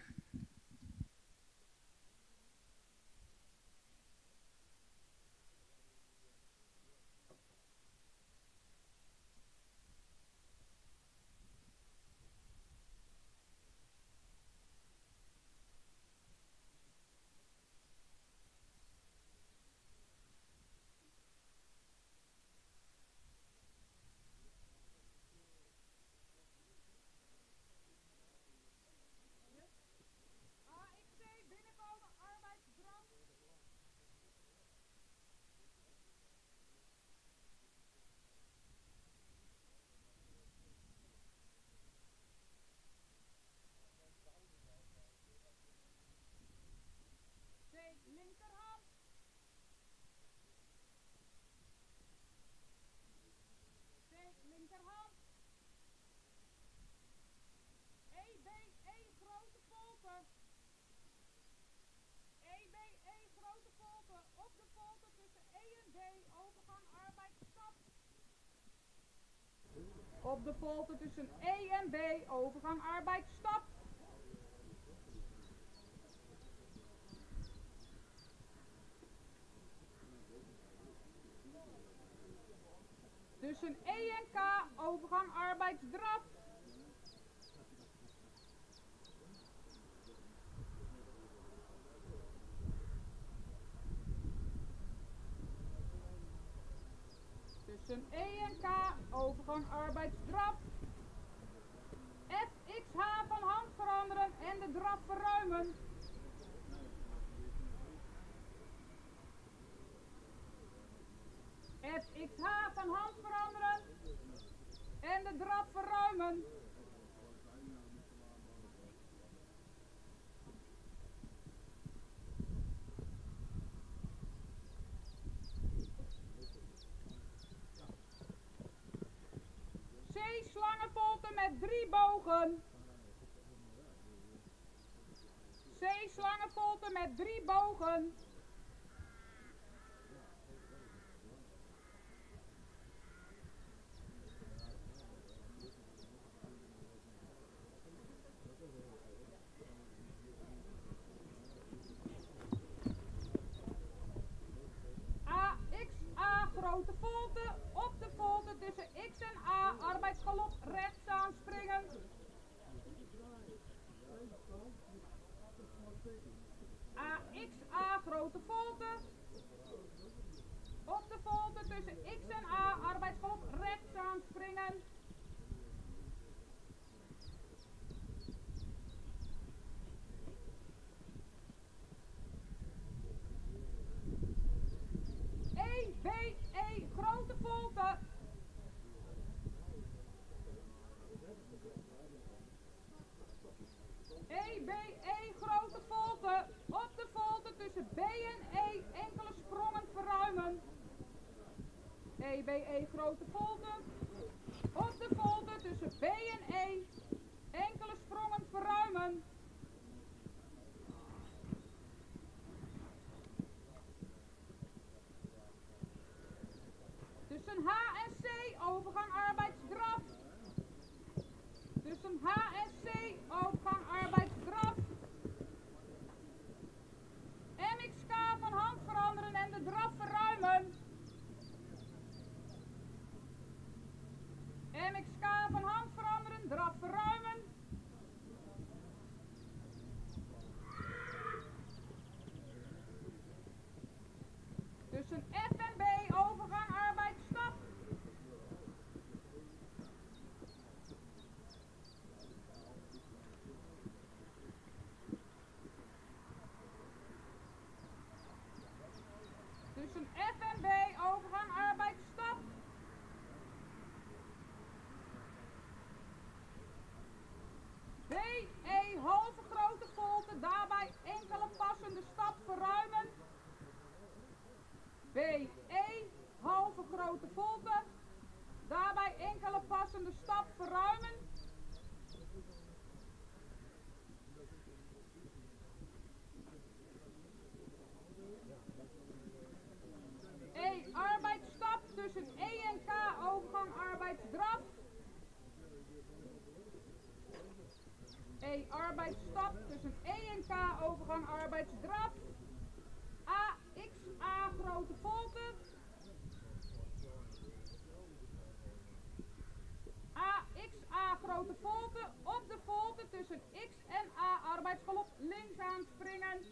Linkerhand. Linkerhand. Grote volken. Grote volken. Op de volken tussen E en D. Overgang arbeid stap. Op de volken tussen E en B. Overgang arbeid stap. Tussen E en K, overgang arbeidsdraf. Tussen E en K, overgang arbeidsdraf. FXH van hand veranderen en de draf verruimen. FXH van hand veranderen en de draf verruimen. C slangenvolte met 3 bogen. C slangenvolte met 3 bogen. AXA grote volte, op de volte tussen X en A, arbeidsgalop rechts aanspringen. AXA grote volte, op de volte tussen X en A, arbeidsgalop rechts aanspringen. EBE grote volte. EBE grote volte, op de volte tussen B en E, enkele sprongen verruimen. EBE grote volte, op de volte tussen B en E, enkele sprongen verruimen. Tussen H en C, overgang arbeidsdraf. Tussen H en C, overgang arbeidsdraf. MXK van hand veranderen en de draf verruimen. MXK van hand veranderen, draf verruimen. Tussen F en B, overgang arbeidsstap. Tussen F en B, overgang arbeidsstap. BE halve grote volte, daarbij enkele passende stap verruimen. BE halve grote volte, daarbij enkele passende stap verruimen. E arbeidsstap tussen E en K, overgang arbeidsdraf. E arbeidsstap tussen E en K, overgang arbeidsdraf. AXA grote volte. AXA grote volte, op de volte tussen X en A, arbeidsgalop links aanspringen.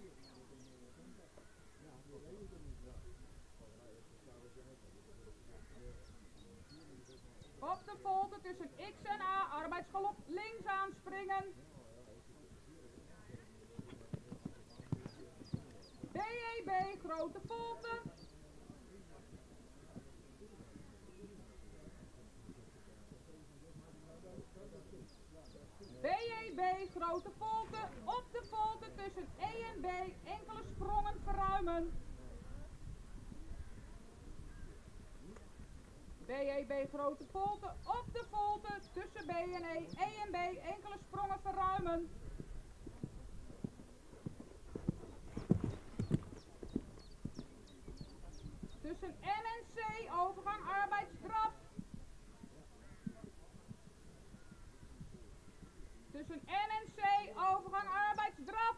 Op de volte tussen X en A, arbeidsgalop links aanspringen. BEB grote volte. BEB grote volte, op de volte tussen E en B, enkele sprongen verruimen. BEB grote volte, op de volte tussen B en E en B, enkele sprongen verruimen. Tussen N en C, overgang arbeidsdraf. Tussen N en C, overgang arbeidsdraf.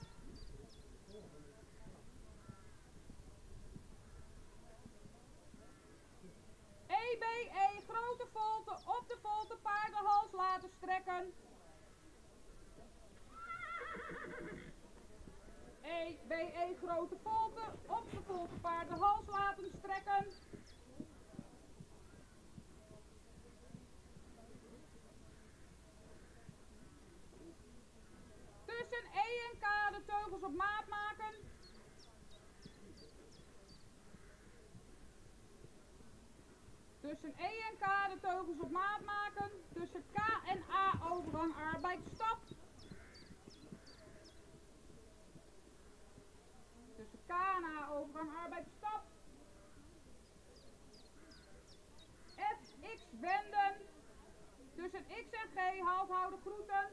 EBE grote volte, op de volte paardenhals laten strekken. EBE grote volte, op de volte paardenhals laten strekken. Tussen E en K de teugels op maat maken. Tussen K en A overgang arbeid stap. Tussen K en A overgang arbeid stap. F, X wenden. Tussen X en G half houden groeten.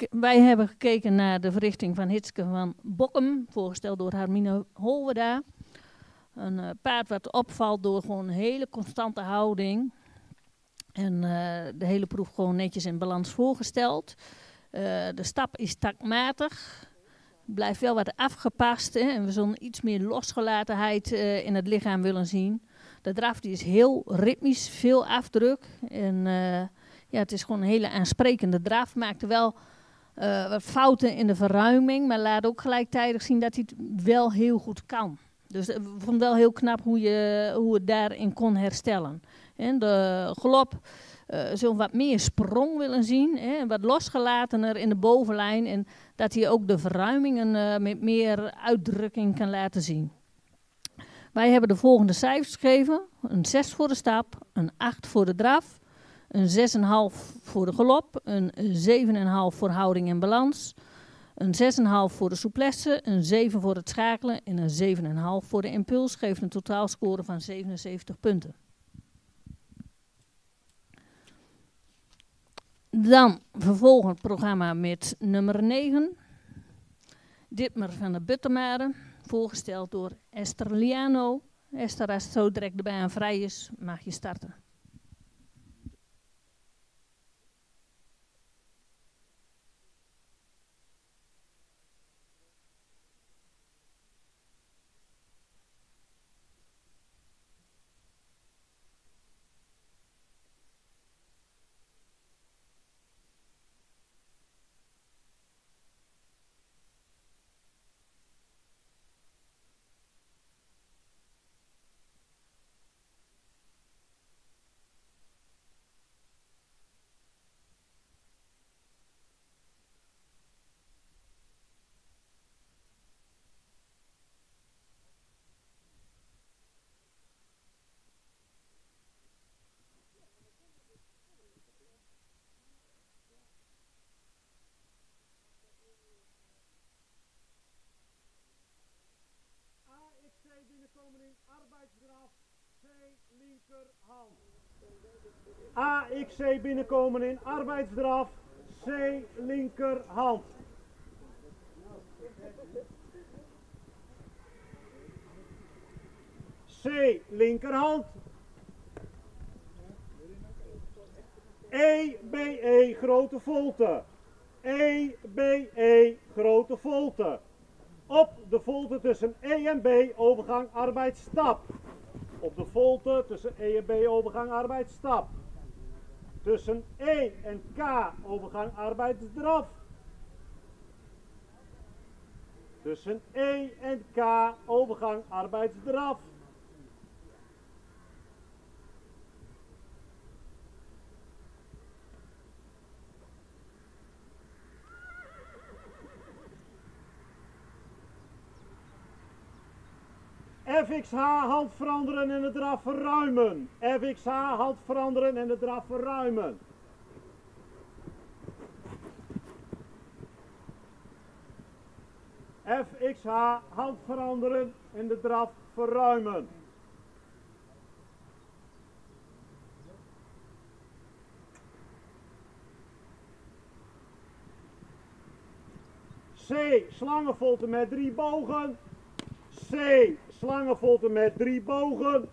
Wij hebben gekeken naar de verrichting van Hitske van Bokkum, voorgesteld door Hermine Holwerda. Een paard wat opvalt door gewoon een hele constante houding. En de hele proef gewoon netjes in balans voorgesteld. De stap is takmatig. Blijft wel wat afgepast. Hè? En we zullen iets meer losgelatenheid in het lichaam willen zien. De draf die is heel ritmisch, veel afdruk. En ja, het is gewoon een hele aansprekende draf. Maakte wel wat fouten in de verruiming. Maar laat ook gelijktijdig zien dat hij het wel heel goed kan. Dus ik vond het wel heel knap hoe het daarin kon herstellen. En de galop zullen wat meer sprong willen zien. Hè, wat losgelatener in de bovenlijn. En dat hij ook de verruimingen met meer uitdrukking kan laten zien. Wij hebben de volgende cijfers gegeven. Een 6 voor de stap, een 8 voor de draf, een 6,5 voor de galop, een 7,5 voor houding en balans, een 6,5 voor de souplesse, een 7 voor het schakelen en een 7,5 voor de impuls. Geeft een totaalscore van 77 punten. Dan vervolgen het programma met nummer 9. Ditmer van de Buttemare, voorgesteld door Esther Liano. Esther, als het zo direct de baan vrij is, mag je starten. Binnenkomen in arbeidsdraf, C linkerhand. AXC binnenkomen in arbeidsdraf, C linkerhand. C linkerhand. EBE grote volte. EBE grote volte. Op de volte tussen E en B overgang arbeidsstap. Op de volte tussen E en B overgang arbeidsstap. Tussen E en K overgang arbeidsdraf. Tussen E en K overgang arbeidsdraf. FXH hand veranderen en de draf verruimen. FXH hand veranderen en de draf verruimen. FXH hand veranderen en de draf verruimen. C slangenvolte met 3 bogen. C slangenvolte met 3 bogen.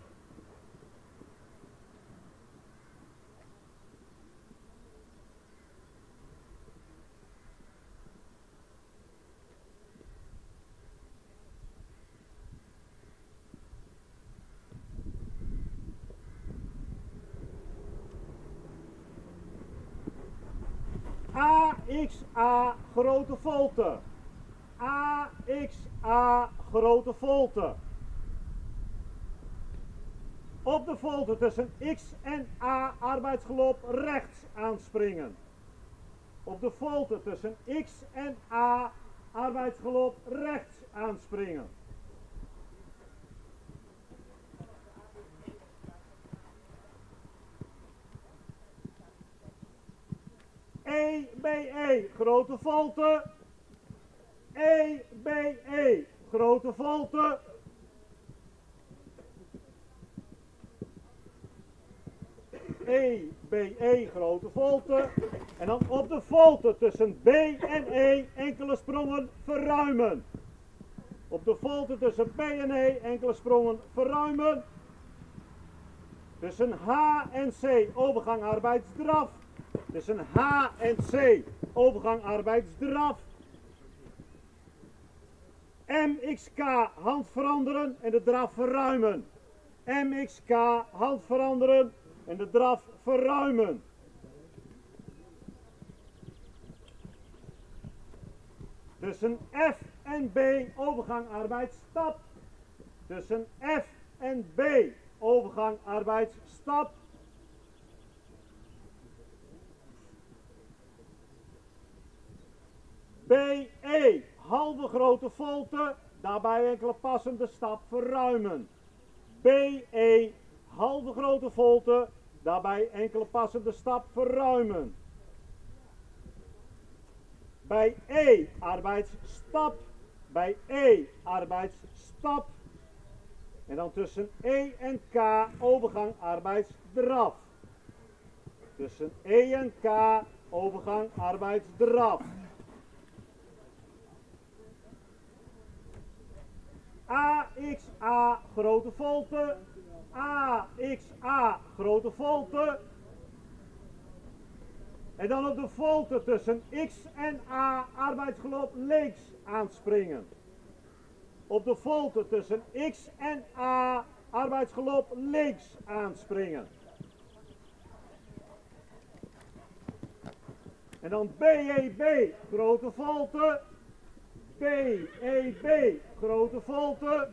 AXA grote volte. AXA grote volte. Op de volte tussen X en A arbeidsgelop rechts aanspringen. Op de volte tussen X en A arbeidsgelop rechts aanspringen. EBE grote volte. EBE grote volte. EBE grote volte. En dan op de volte tussen B en E enkele sprongen verruimen. Op de volte tussen B en E enkele sprongen verruimen. Tussen H en C overgang arbeidsdraf. Tussen H en C overgang arbeidsdraf. MXK hand veranderen en de draf verruimen. MXK hand veranderen en de draf verruimen. Tussen F en B overgang arbeidsstap. Tussen F en B overgang arbeidsstap. BE halve grote volte, daarbij enkele passende stap verruimen. BE halve grote volte, daarbij enkele passende stap verruimen. Bij E arbeidsstap, bij E arbeidsstap. En dan tussen E en K overgang arbeidsdraf. Tussen E en K overgang arbeidsdraf. AXA grote volte. AXA grote volte. En dan op de volte tussen X en A arbeidsgelop links aanspringen. Op de volte tussen X en A arbeidsgelop links aanspringen. En dan BEB grote volte. BEB grote volte.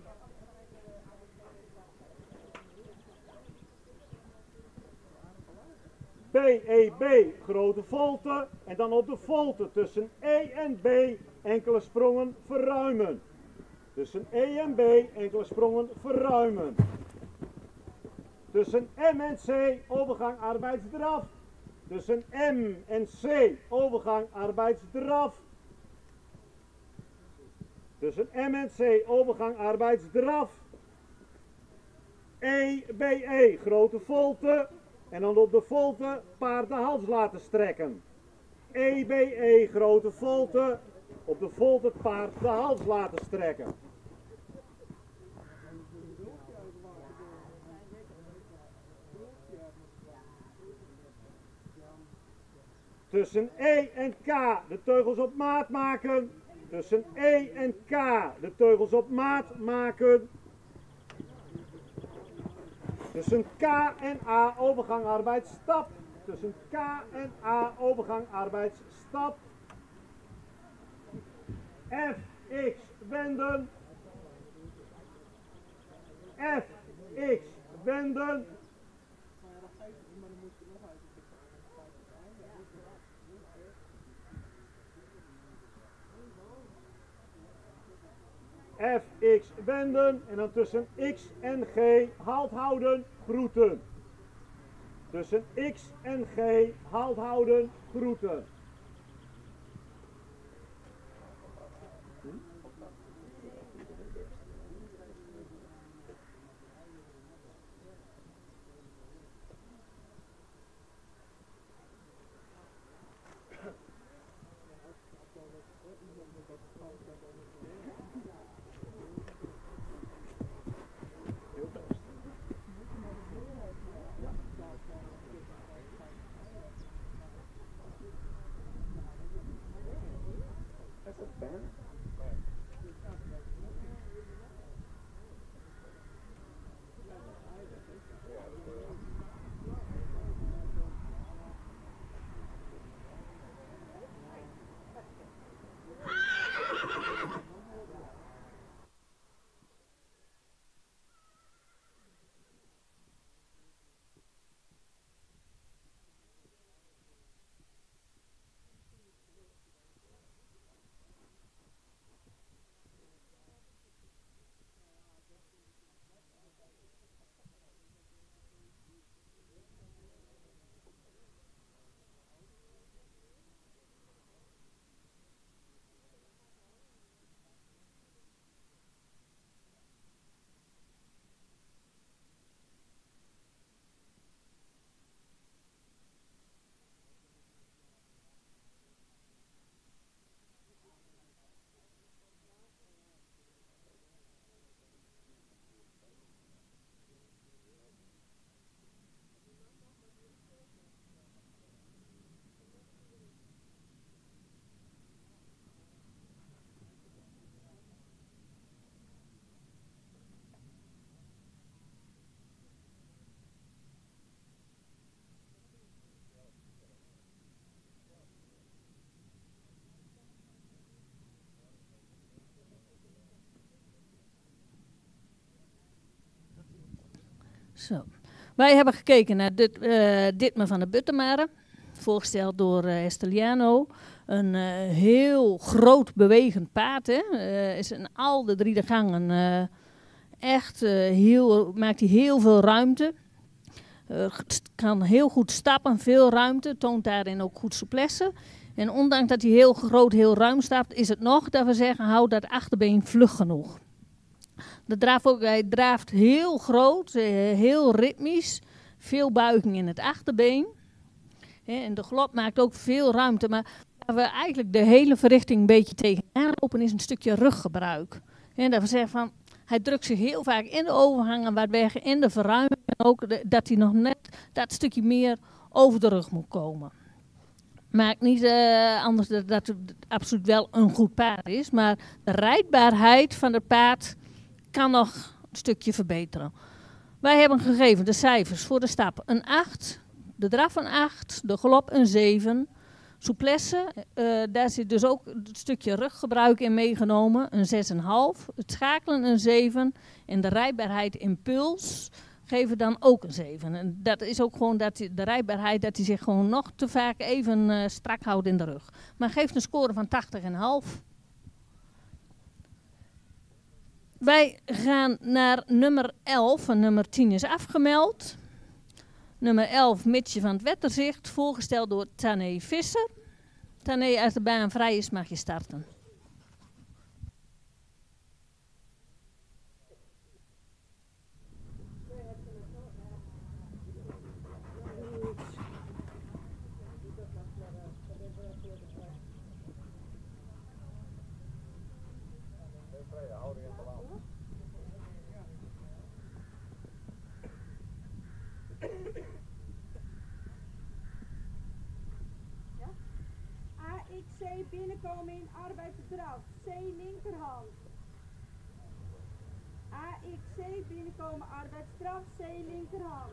BEB grote volte. En dan op de volte tussen E en B enkele sprongen verruimen. Tussen E en B enkele sprongen verruimen. Tussen M en C overgang arbeidsdraf. Tussen M en C overgang arbeidsdraf. Tussen M en C overgang arbeidsdraf. EBE grote volte. En dan op de volte paard de hals laten strekken. EBE grote volte. Op de volte paard de hals laten strekken. Tussen E en K de teugels op maat maken. Tussen E en K de teugels op maat maken. Tussen K en A overgang arbeidsstap. Tussen K en A overgang arbeidsstap. FX wenden. FX wenden. FX wenden en dan tussen X en G halt houden, groeten. Tussen X en G halt houden, groeten. Zo. Wij hebben gekeken naar Ditmer van der Buttemare, voorgesteld door Esteliano. Een heel groot bewegend paard. Is in al de 3 gangen maakt hij heel veel ruimte. Kan heel goed stappen, veel ruimte, toont daarin ook goed souplesse. En ondanks dat hij heel groot, heel ruim stapt, is het nog dat we zeggen, houd dat achterbeen vlug genoeg. Hij draaft heel groot, heel ritmisch, veel buiging in het achterbeen. En de galop maakt ook veel ruimte, maar waar we eigenlijk de hele verrichting een beetje tegenaan lopen is een stukje ruggebruik. En dat we zeggen van, hij drukt zich heel vaak in de overgangen wat weg, in de verruiming. En ook dat hij nog net dat stukje meer over de rug moet komen. Maakt niet anders dat het absoluut wel een goed paard is, maar de rijdbaarheid van het paard kan nog een stukje verbeteren. Wij hebben gegeven de cijfers voor de stap een 8, de draf een 8, de galop een 7, souplesse, daar zit dus ook een stukje ruggebruik in meegenomen, een 6,5, het schakelen een 7 en de rijdbaarheid impuls geven dan ook een 7. En dat is ook gewoon de rijdbaarheid dat hij zich gewoon nog te vaak even strak houdt in de rug. Maar geeft een score van 80,5. Wij gaan naar nummer 11, en nummer 10 is afgemeld. Nummer 11, Mitje van het Wetterzicht, voorgesteld door Tané Visser. Tané, als de baan vrij is, mag je starten. AXC binnenkomen in arbeidsdraf, C linkerhand. AXC binnenkomen arbeidsdraf, C linkerhand.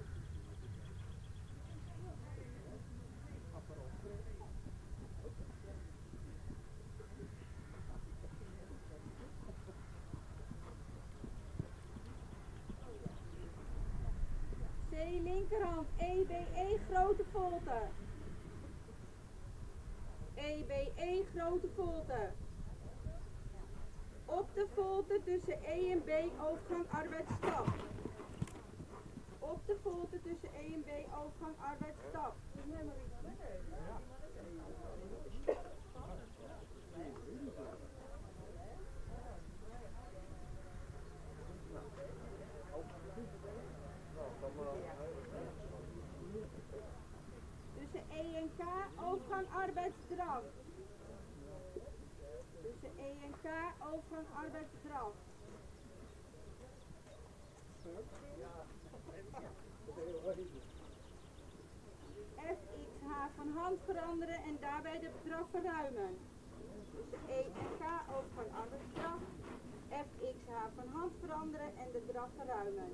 C linkerhand, EBE grote volte. EBE grote volte. Op de volte tussen E en B overgang arbeidsstap. Op de volte tussen E en B overgang arbeidsstap. Tussen E en K overgang arbeidsdrang. Tussen E en K overgang arbeidsdrang. FXH van hand veranderen en daarbij de bedrag verruimen. Tussen E en K overgang arbeidsdrang. FXH van hand veranderen en de bedrag verruimen.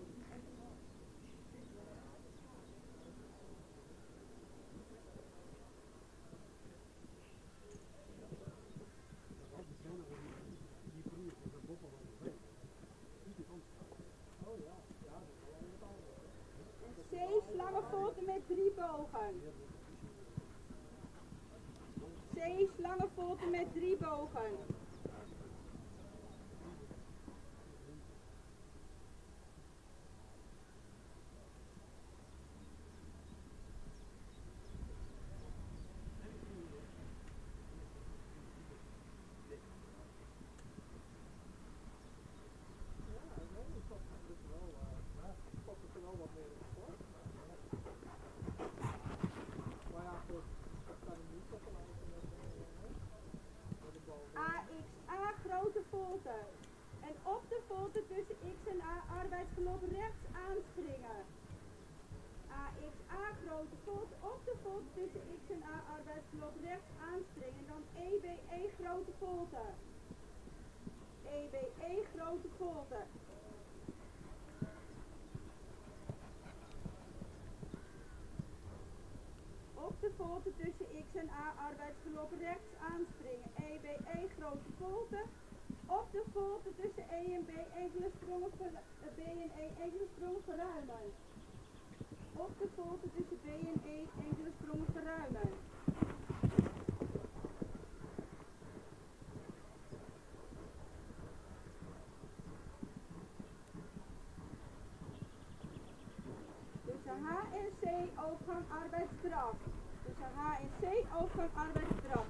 C slange volte met 3 bogen. C slange volte met 3 bogen. AXA grote volte. En op de volte tussen X en A arbeidsgelop rechts aanspringen. AXA grote volte. Op de volte tussen X en A arbeidsgelop rechts aanspringen. Dan EBE grote volte. EBE grote volte. Op de volte tussen X en A arbeidsgelop rechts aanspringen. EBE grote volte. Op de volte tussen E en B enkele sprongen B en E enkele sprongen verruimen. Op de volte tussen B en E enkele sprongen verruimen. Tussen H en C overgang arbeidsdrang. Tussen H en C overgang arbeidsdrang.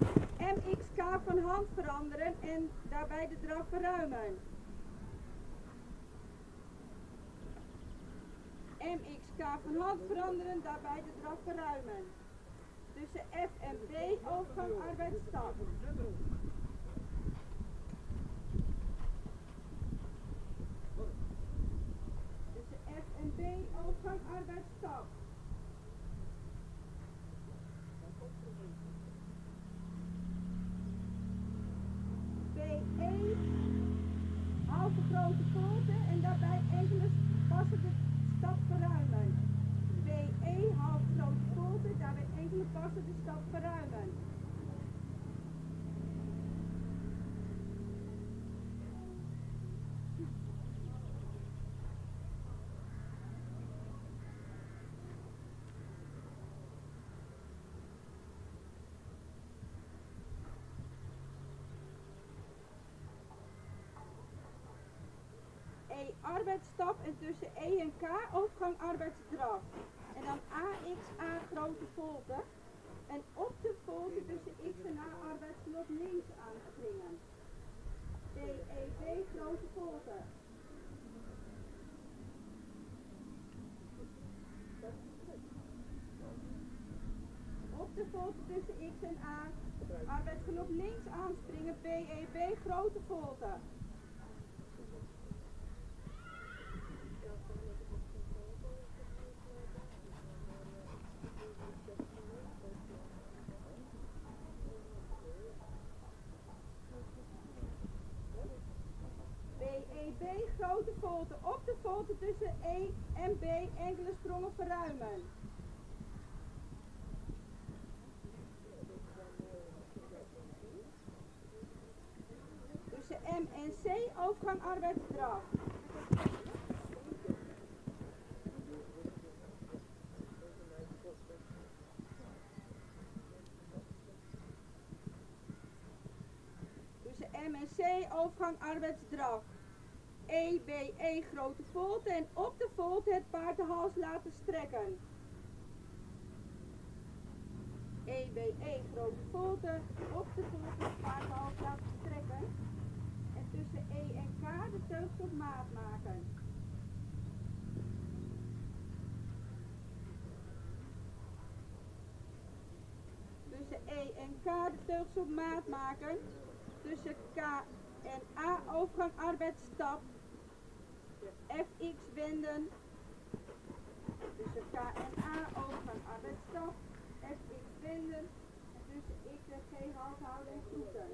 MXK van hand veranderen en daarbij de draf verruimen. MXK van hand veranderen, daarbij de draf verruimen. Tussen F en B overgang arbeidsstap. Tussen F en B overgang arbeidsstap. BE halve grote volte en daarbij enkele passen de stap verruimen. BE halve grote volte, daarbij enkele passen de stap verruimen. Arbeidsstap en tussen E en K overgang arbeidsdraf. En dan AXA grote volte. En op de volte tussen X en A arbeidsgelop links aanspringen. DEB grote volte. Op de volte tussen X en A arbeidsgelop links aanspringen. BEB grote volte. BEB grote volte. Op de volte tussen E en B enkele sprongen verruimen. Tussen M en C overgang arbeidsdraf. Tussen M M en C overgang arbeidsdrag. E, B, E grote volte en op de volte het paard de hals laten strekken. E, B, E grote volte, op de volte het paard de hals laten strekken. En tussen E en K de teugels op maat maken. Tussen E en K de teugels op maat maken. Tussen K en A overgang arbeidsstap. FX wenden. Tussen K en A overgang arbeidsstap. FX wenden. En tussen X en G halt houden en groeten.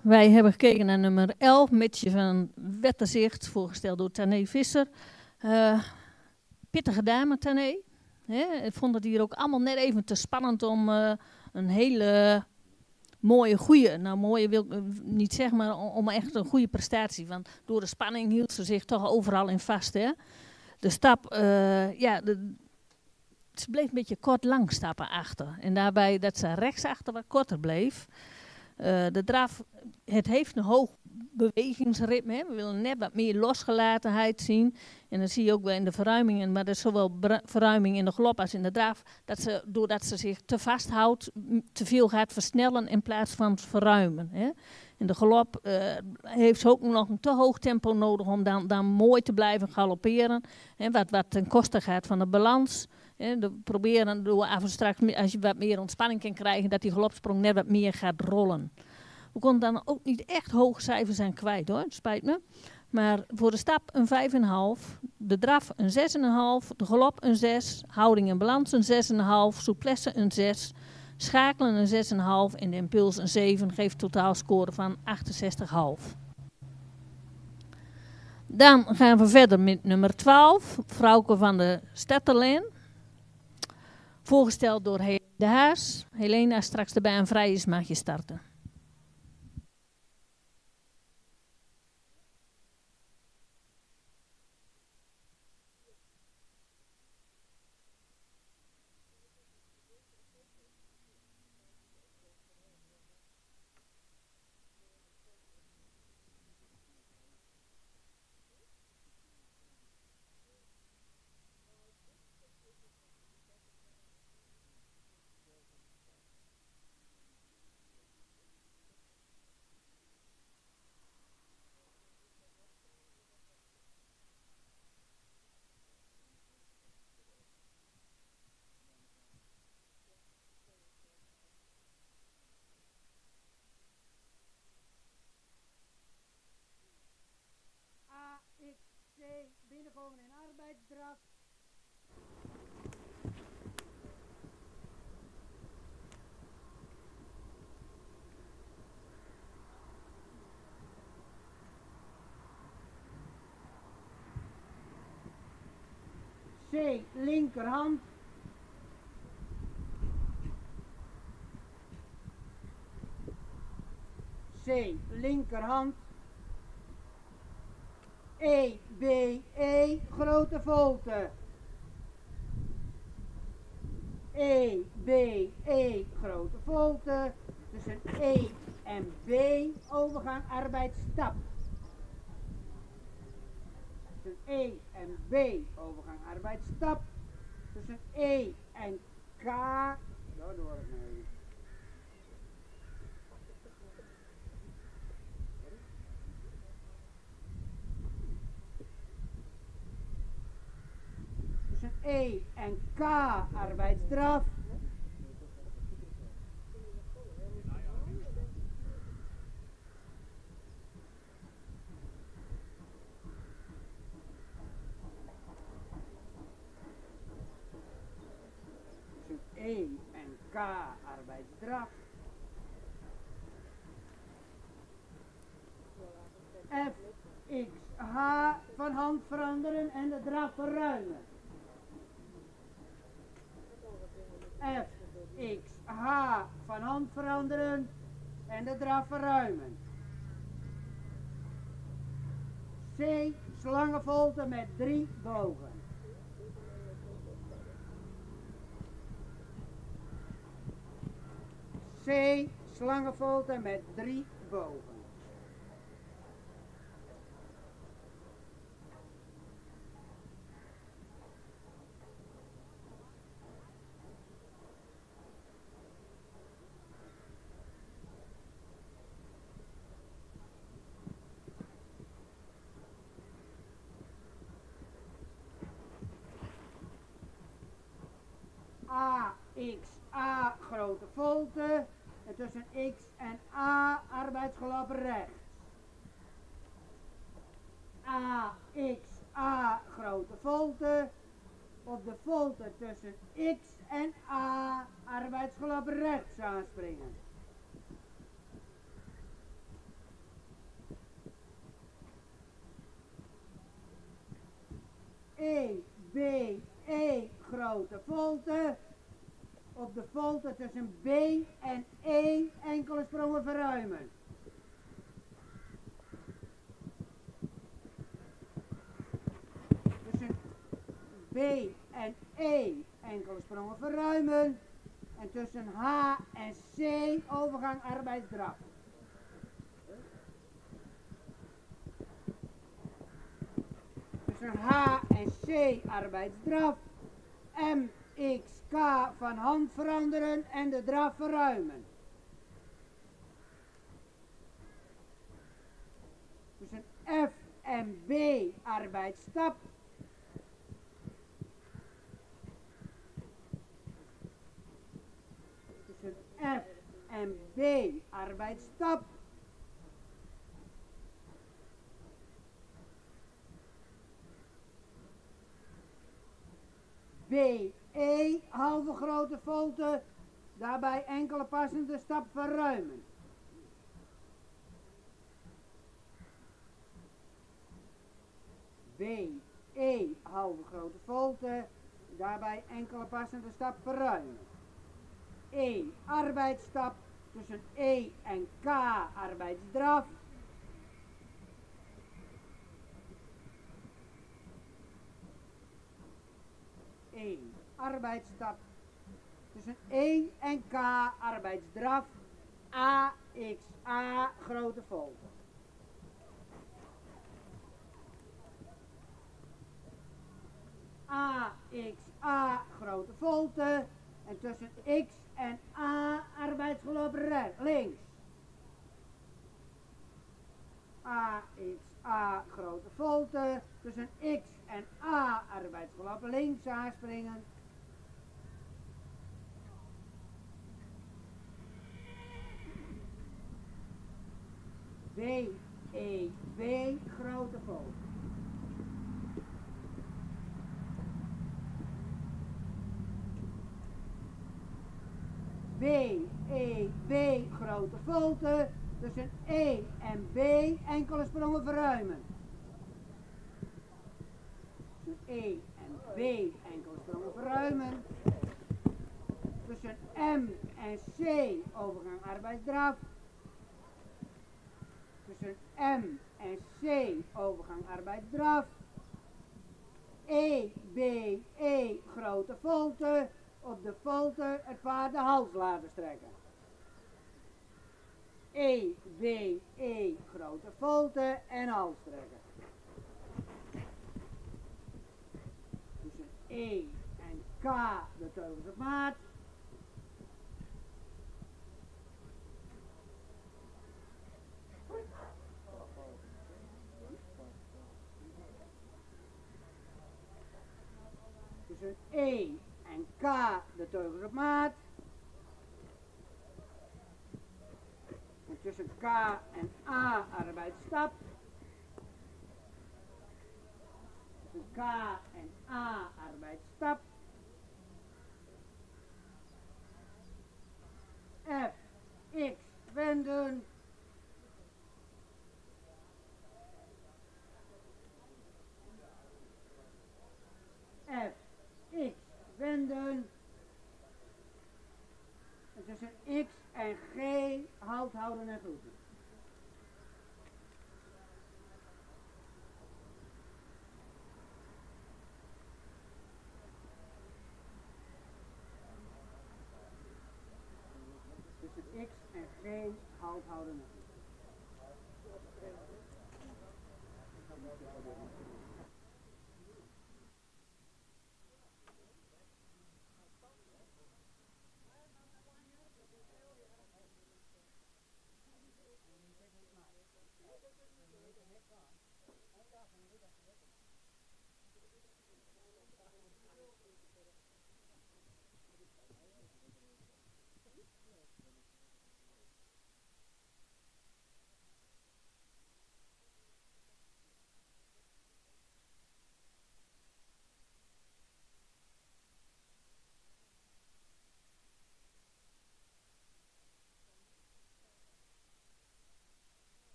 Wij hebben gekeken naar nummer 11, Mitsje van Wetterzicht, voorgesteld door Tané Visser. Pittige dame, Tané. Ik vond het hier ook allemaal net even te spannend om een hele mooie, goede, nou mooie wil ik niet zeggen, maar om echt een goede prestatie. Want door de spanning hield ze zich toch overal in vast. Hè? De stap, ze bleef een beetje kort lang stappen achter. En daarbij dat ze rechtsachter wat korter bleef. De draf, het heeft een hoog bewegingsritme. Hè. We willen net wat meer losgelatenheid zien. En dat zie je ook wel in de verruimingen. Maar dat is zowel verruiming in de galop als in de draf. Dat ze, doordat ze zich te vasthoudt, te veel gaat versnellen in plaats van verruimen. Hè. In de galop heeft ze ook nog een te hoog tempo nodig om dan mooi te blijven galopperen. Hè, wat ten koste gaat van de balans. Proberen door af en straks, als je wat meer ontspanning kan krijgen, dat die galopsprong net wat meer gaat rollen. We konden dan ook niet echt hoge cijfers aan kwijt hoor, spijt me. Maar voor de stap een 5,5, de draf een 6,5, de galop een 6, houding en balans een 6,5, souplesse een 6, schakelen een 6,5 en de impuls een 7, geeft totaal score van 68,5. Dan gaan we verder met nummer 12, Frauke van de Stetterlijn. Voorgesteld door Helene de Haas. Helene, als straks de baan vrij is, mag je starten. C, binnenbogen en arbeidsdraf. C, linkerhand. C, linkerhand. E, B, E, grote volte. E, B, E, grote volte. Tussen E en B, overgang arbeidsstap. Tussen E en B, overgang arbeidsstap. Tussen E en K, daar door het mee. Tussen E en K, arbeidsdraf. E en K arbeidsdraf. F, X, H van hand veranderen en de draf verruimen. F, X, H van hand veranderen en de draf verruimen. C, slangenvolte met 3 bogen. C, slangenvolte met 3 bogen. A, X, A, grote volte. En tussen X en A, arbeidsgelap rechts. A, X, A, grote volte. Op de volte tussen X en A, arbeidsgelap rechts aanspringen. E, B, E, grote volte. Op de volte tussen B en E, enkele sprongen verruimen. Tussen B en E, enkele sprongen verruimen. En tussen H en C, overgang arbeidsdraf. Tussen H en C, arbeidsdraf. M, X, K van hand veranderen en de draf verruimen. Tussen F en B, arbeidsstap. Tussen F en B, arbeidsstap. B, E, halve grote volte, daarbij enkele passende stap verruimen. B, E, halve grote volte, daarbij enkele passende stap verruimen. E, arbeidsstap, tussen E en K, arbeidsdraf. E, arbeidsstap, tussen E en K, arbeidsdraf. A, X, A, grote volte. A, X, A, grote volte. En tussen X en A, arbeidsgelop links. A, X, A, grote volte. Tussen X en A, arbeidsgelop links aanspringen. B, E, B, grote volte. B, E, B, grote volte. Tussen E en B, enkele sprongen verruimen. Tussen E en B, enkele sprongen verruimen. Tussen M en C, overgang arbeidsdraf. tussen M en C overgang arbeid draf. E, B, E grote volte, op de volte het paard de hals laten strekken. E, B, E grote volte en hals trekken. Tussen E en K de teugels op maat. Tussen E en K de teugels op maat. En tussen K en A arbeidsstap. Tussen K en A arbeidsstap. F, X wenden. F, X wenden. En tussen X en G halt houden en groeten. Tussen X en G halt houden en groeten.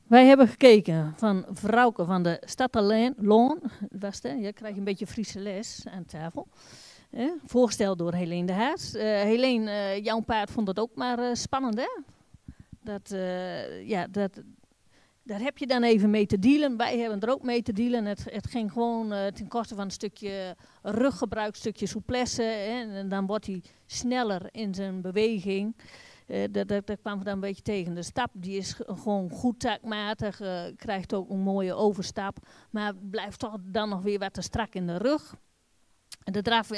Wij hebben gekeken van Vrouwke van de Stadterloon. Je krijgt een beetje Friese les aan tafel. Voorgesteld door Helene de Haas. Helene, jouw paard vond het ook maar spannend, hè? Daar heb je dan even mee te dealen. Wij hebben er ook mee te dealen. Het ging gewoon ten koste van een stukje ruggebruik, een stukje souplesse. En dan wordt hij sneller in zijn beweging. Dat kwam dan een beetje tegen. De stap die is gewoon goed taakmatig, krijgt ook een mooie overstap, maar blijft toch dan nog weer wat te strak in de rug. De draf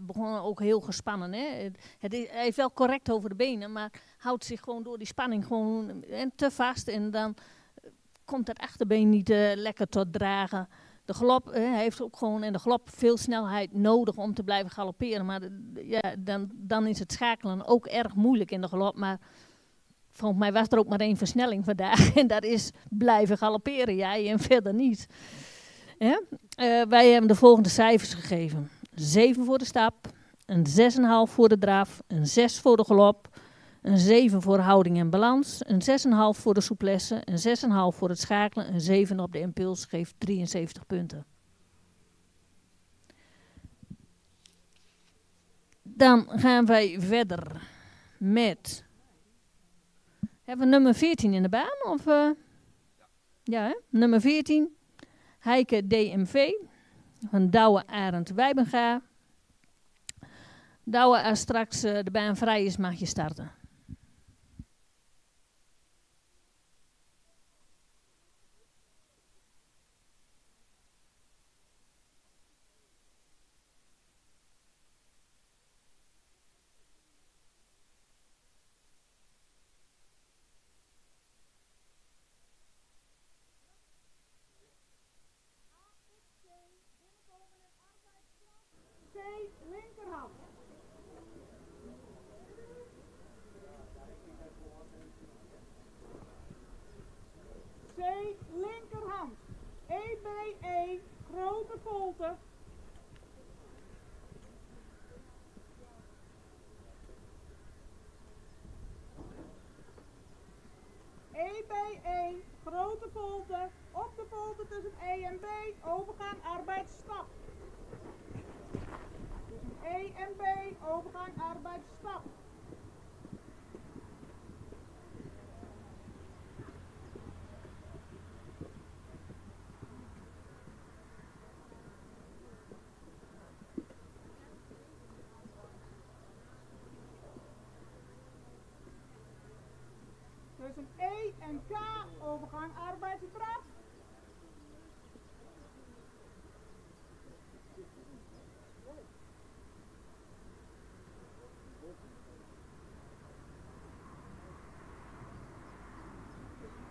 begon ook heel gespannen. Hè. Hij is wel correct over de benen, maar houdt zich gewoon door die spanning gewoon te vast en dan komt het achterbeen niet lekker tot dragen. De galop heeft ook gewoon in de galop veel snelheid nodig om te blijven galopperen. Maar dan is het schakelen ook erg moeilijk in de galop. Maar volgens mij was er ook maar één versnelling vandaag. En dat is blijven galopperen, jij en verder niet. Wij hebben de volgende cijfers gegeven. 7 voor de stap, een 6,5 voor de draf, een 6 voor de galop, een 7 voor houding en balans, een 6,5 voor de souplesse, een 6,5 voor het schakelen, een 7 op de impuls geeft 73 punten. Dan gaan wij verder met... Hebben we nummer 14 in de baan? Of, ja, hè? Nummer 14. Heike DMV van Douwe Arend Wijbenga. Douwe, als straks de baan vrij is, mag je starten. Linkerhand. C, linkerhand. EBE, grote volte. EBE, grote volte. Op de volte tussen E en B, overgaan arbeidsstap. overgang arbeidsstap. Tussen E en K overgang arbeidsdraf.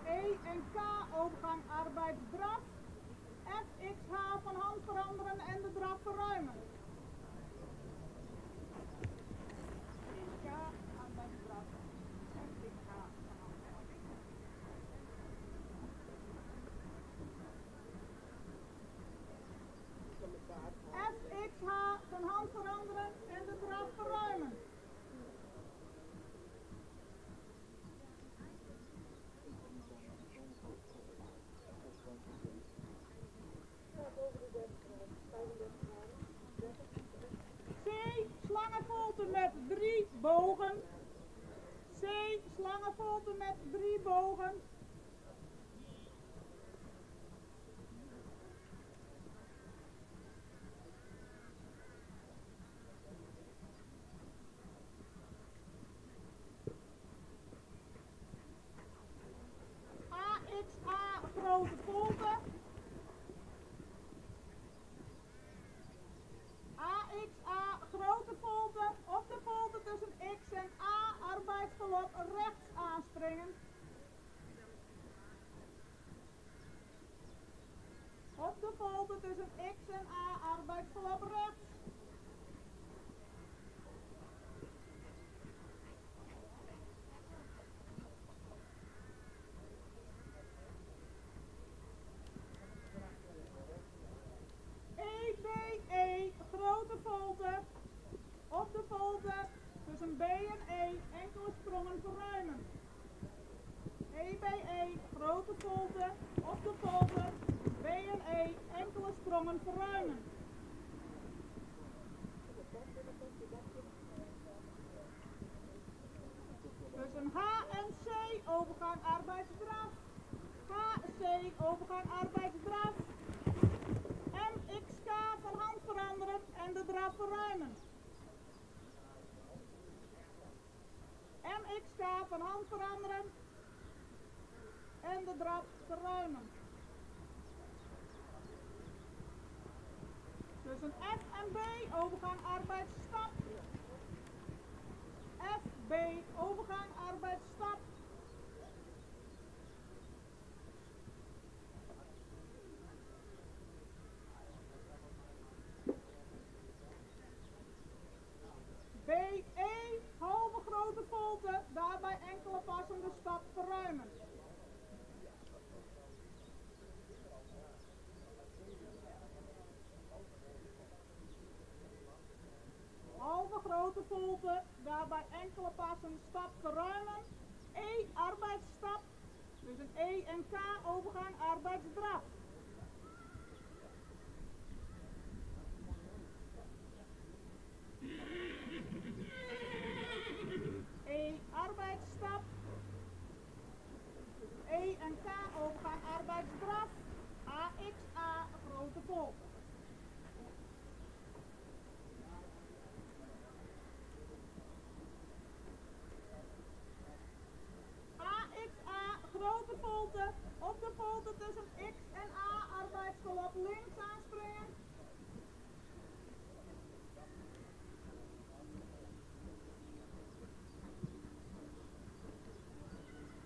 E en K overgang arbeidsdraf. FXH van hand veranderen en de draf verruimen. K arbeidsdraf. FXH van hand veranderen. FXH van hand veranderen en de draf verruimen. C, slangenvolte met 3 bogen. C, slangenvolte met 3 bogen. AXA grote volte. AXA grote volte op de volte tussen X en A arbeidsverloop rechts aanspringen. Op de volte tussen X en A arbeidsverloop rechts. EBE grote volte op de volte tussen B en E enkele sprongen verruimen. EBE grote volte op de volte B en E enkele sprongen verruimen. Tussen H en C overgang arbeidsdraf. HC overgang arbeidsdraf. MXK van hand veranderen en de draf verruimen. MXK van hand veranderen en de draf verruimen. Tussen F en B overgang arbeidsstap. FB overgang arbeidsstap. BE halve grote volte, daarbij enkele passende stap verruimen. Halve grote volte, daarbij enkele passende stap verruimen. E arbeidsstap, tussen E en K overgang arbeidsdraf. E arbeidsstap, E en K overgang arbeidsdraf. AXA grote volte. AXA grote volte op de volte tussen X en A arbeidsverloop links aanspringen.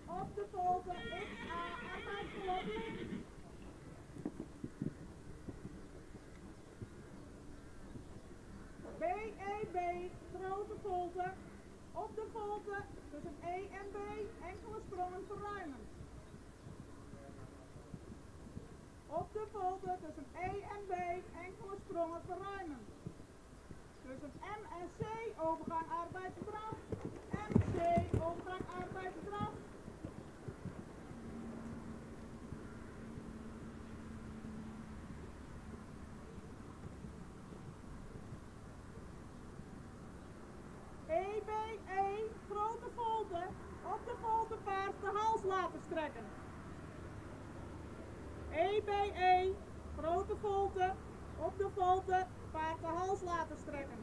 Op de volte XA arbeidsverloop links. BEB grote volte op de volte tussen E en B enkele sprongen verruimen. Op de volte tussen E en B enkele sprongen verruimen. Tussen M en C overgang arbeidsdraf. MC overgang arbeidsdraf. EBE, grote volte, op de volte, paard de hals laten strekken.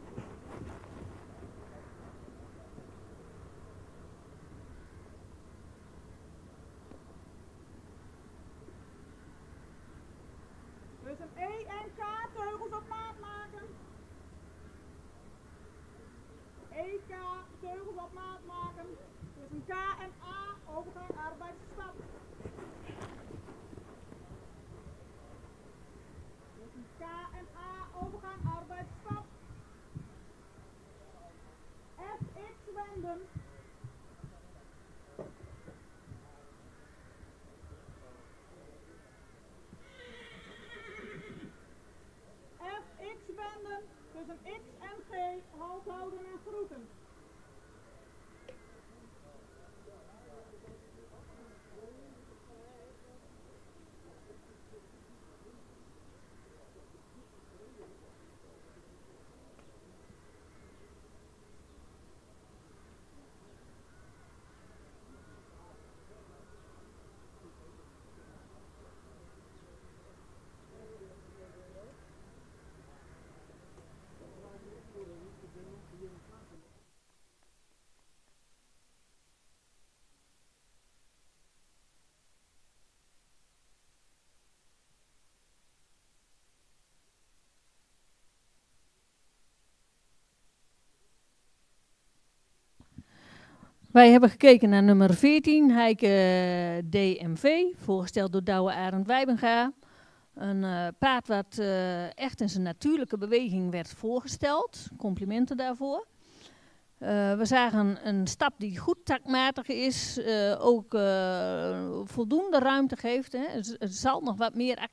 Dus een E en K teugels op maat maken. EK teugels op maat maken. Dus een K en A overgang arbeidsstap. Dus een K en A overgang arbeidsstap. FX wenden. FX wenden, tussen X en G, halt houden en groeten. Wij hebben gekeken naar nummer 14, Heike DMV, voorgesteld door Douwe Arend Wijbenga. Een paard wat echt in zijn natuurlijke beweging werd voorgesteld. Complimenten daarvoor. We zagen een stap die goed takmatig is, ook voldoende ruimte geeft. Hè. Er zal nog wat meer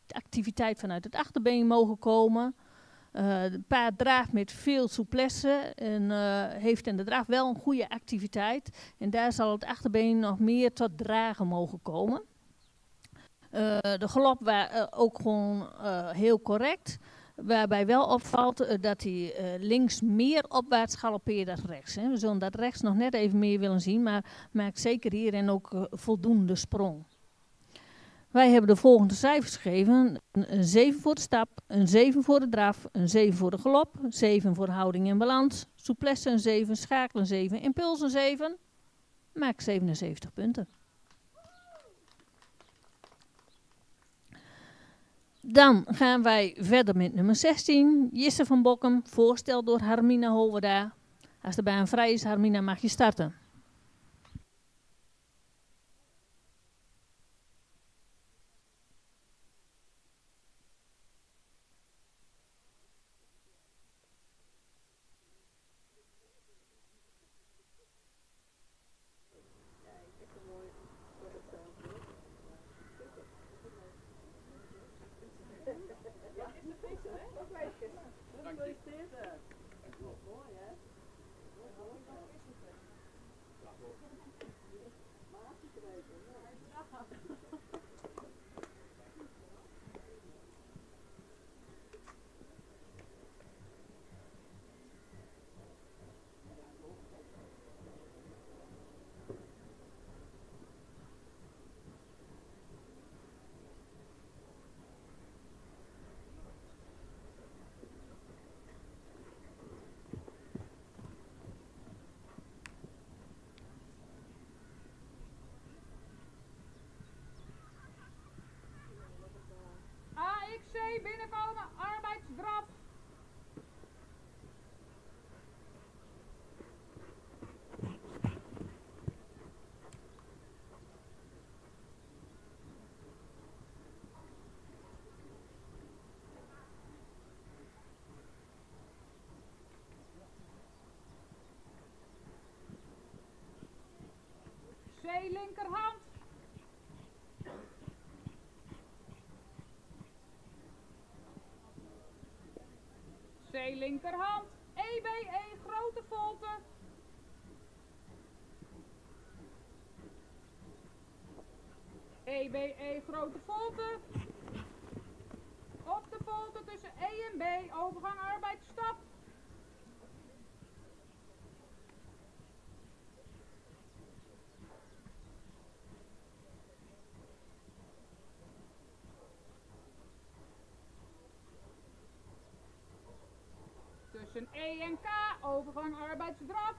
activiteit vanuit het achterbeen mogen komen. Het paard draagt met veel souplesse en heeft in de draf wel een goede activiteit. En daar zal het achterbeen nog meer tot dragen mogen komen. De galop was ook gewoon heel correct. Waarbij wel opvalt dat hij links meer opwaarts galoppeert dan rechts. Hè. We zullen dat rechts nog net even meer willen zien, maar maakt zeker hierin ook voldoende sprong. Wij hebben de volgende cijfers gegeven. Een 7 voor de stap, een 7 voor de draf, een 7 voor de galop, 7 voor de houding en balans, souplesse een 7, schakel een 7, impuls een 7. Maakt 77 punten. Dan gaan wij verder met nummer 16. Jisse van Bokkum, voorgesteld door Harmina Holverda. Als de baan vrij is, Harmina, mag je starten. AXC binnenkomen, arbeidsdraf. C linkerhand. C linkerhand. EBE grote volte. EBE grote volte. Op de volte tussen E en B, overgang arbeidsstap. Tussen E en K, overgang arbeidsdraf.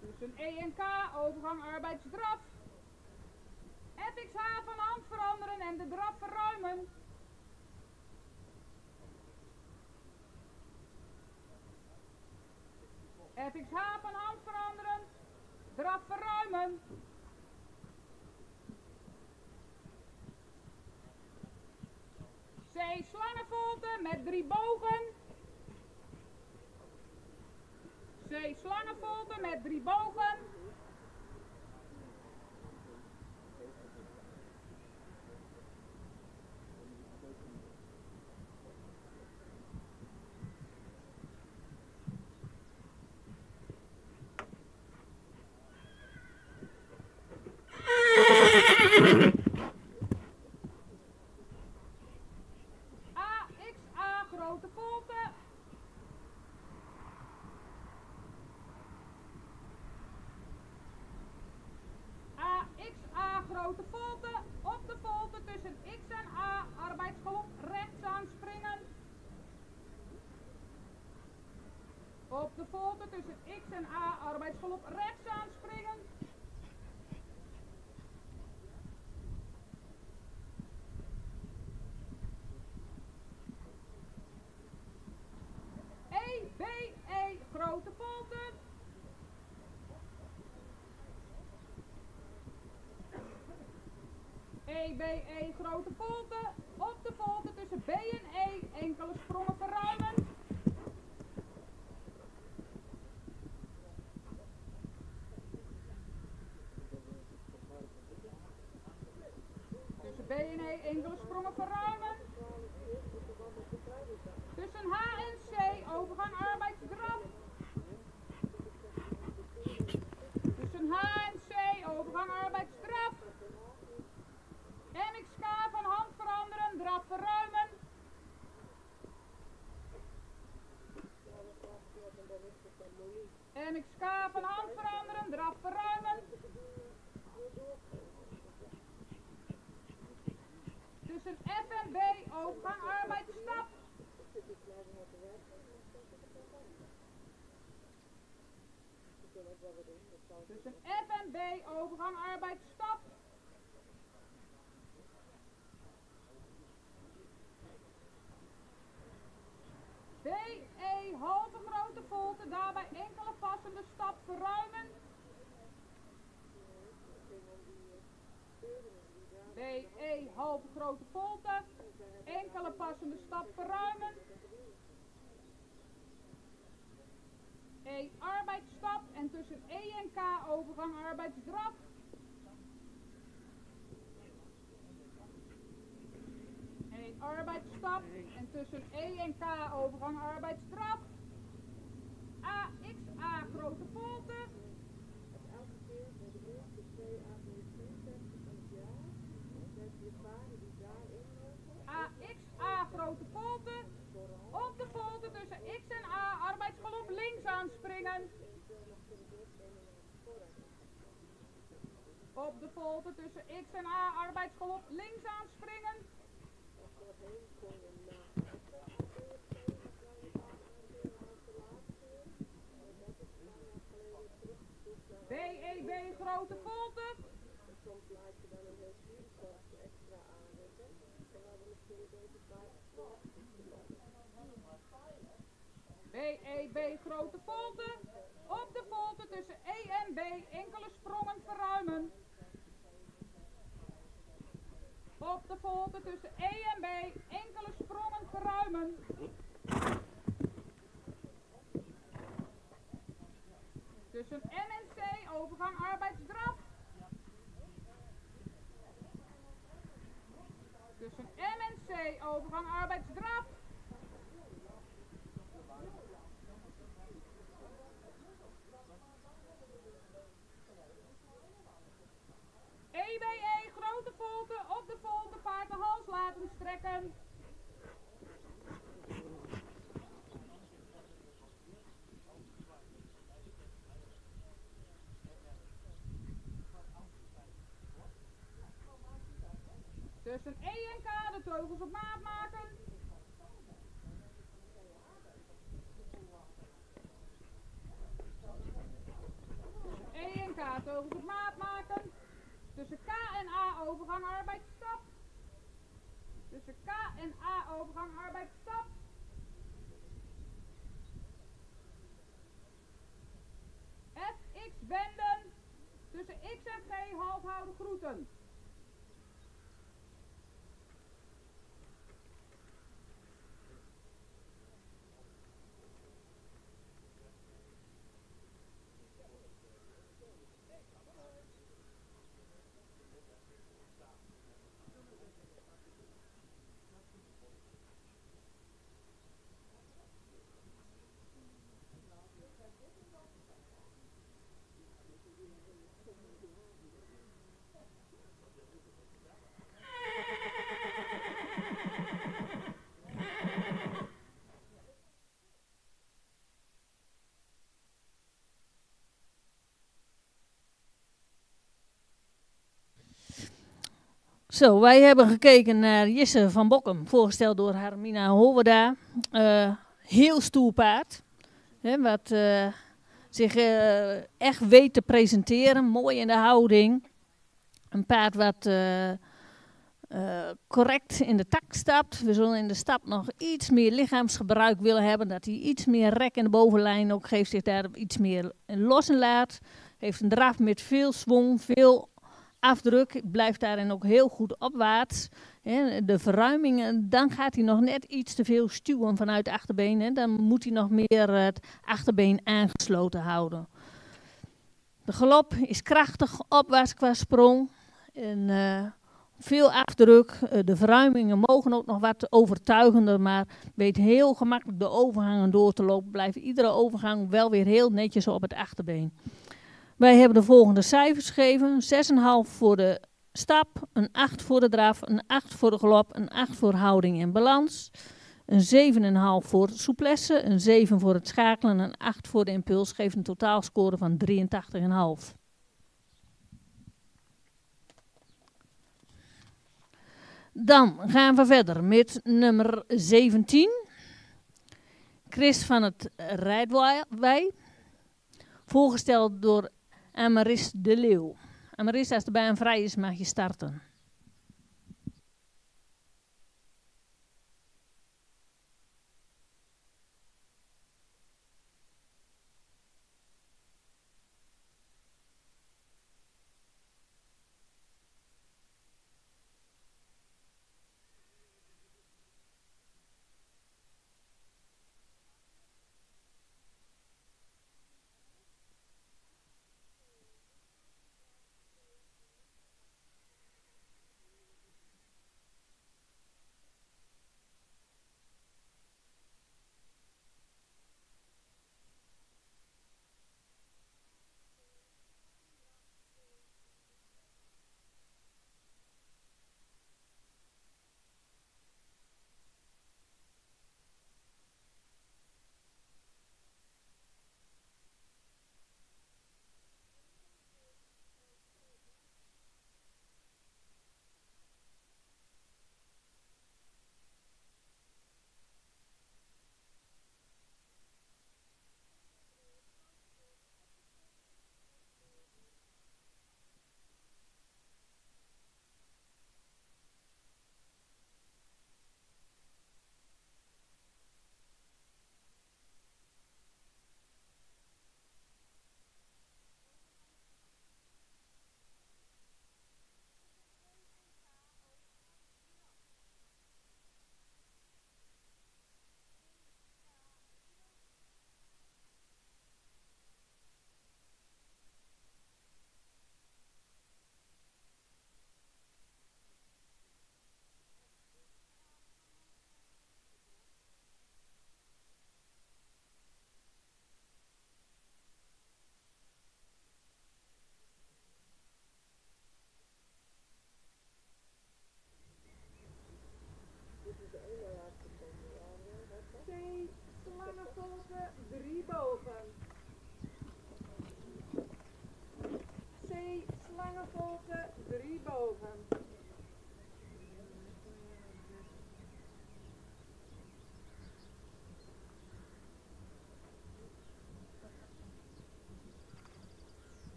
Tussen E en K, overgang arbeidsdraf. FXH van hand veranderen en de draf verruimen. FXH van hand veranderen, draf verruimen. C slangenvolte met 3 bogen. C slangenvolte met 3 bogen. AXA grote volte. AXA grote volte. Op de volte tussen X en A arbeidsgalop rechts aanspringen. Op de volte tussen X en A arbeidsgalop rechts aanspringen. EBE grote volte. EBE grote volte. Op de volte tussen B en E enkele sprongen verruimen. Tussen B en E enkele sprongen verruimen. Tussen H en C overgang arbeidsdraf. Tussen H en C overgang arbeidsdraf. MXK van hand veranderen, draf verruimen. MXK van hand veranderen, draf verruimen. Tussen F en B overgang arbeidsstap. Tussen F en B overgang arbeidsstap. DE halve grote volte, daarbij enkele passende stap verruimen. DE halve grote volte, enkele passende stap verruimen. E arbeidsstap en tussen E en K overgang arbeidsdraf. E arbeidsstap en tussen E en K overgang arbeidsdraf. AXA grote volte. AXA grote volte. Op de volte tussen X en A arbeidsgalop links aanspringen. Op de volte tussen X en A arbeidsgalop links aanspringen. BEB grote volte. BEB grote volte. Op de volte tussen E en B enkele sprongen verruimen. Op de volte tussen E en B enkele sprongen verruimen. Tussen M en C overgang arbeidsdraf. Tussen M en C overgang arbeidsdraf. EBE grote volte, op de volte paard de hals laten strekken. Tussen E en K de teugels op maat maken. E en K teugels op maat maken. Tussen K en A overgang arbeid stap. Tussen K en A overgang arbeid stap. FX wenden. Tussen X en G halt houden groeten. Zo, wij hebben gekeken naar Jisse van Bokkum, voorgesteld door Hermina Hoverda. Heel stoer paard, hè, wat zich echt weet te presenteren, mooi in de houding. Een paard wat correct in de tak stapt. We zullen in de stap nog iets meer lichaamsgebruik willen hebben, dat hij iets meer rek in de bovenlijn ook geeft, zich daar iets meer los in laat. Heeft een draf met veel zwong, veel afdruk, blijft daarin ook heel goed opwaarts. Hè. De verruimingen, dan gaat hij nog net iets te veel stuwen vanuit de achterbeen. Hè. Dan moet hij nog meer het achterbeen aangesloten houden. De galop is krachtig, opwaarts qua sprong. En, veel afdruk. De verruimingen mogen ook nog wat overtuigender, maar weet heel gemakkelijk de overgangen door te lopen. Blijft iedere overgang wel weer heel netjes op het achterbeen. Wij hebben de volgende cijfers gegeven. 6,5 voor de stap, een 8 voor de draf, een 8 voor de galop, een 8 voor houding en balans. Een 7,5 voor souplesse, een 7 voor het schakelen en een 8 voor de impuls. Geeft een totaalscore van 83,5. Dan gaan we verder met nummer 17. Chris van het Rijdwij. Voorgesteld door Amaris de Leeuw. Amaris, als de baan vrij is, mag je starten.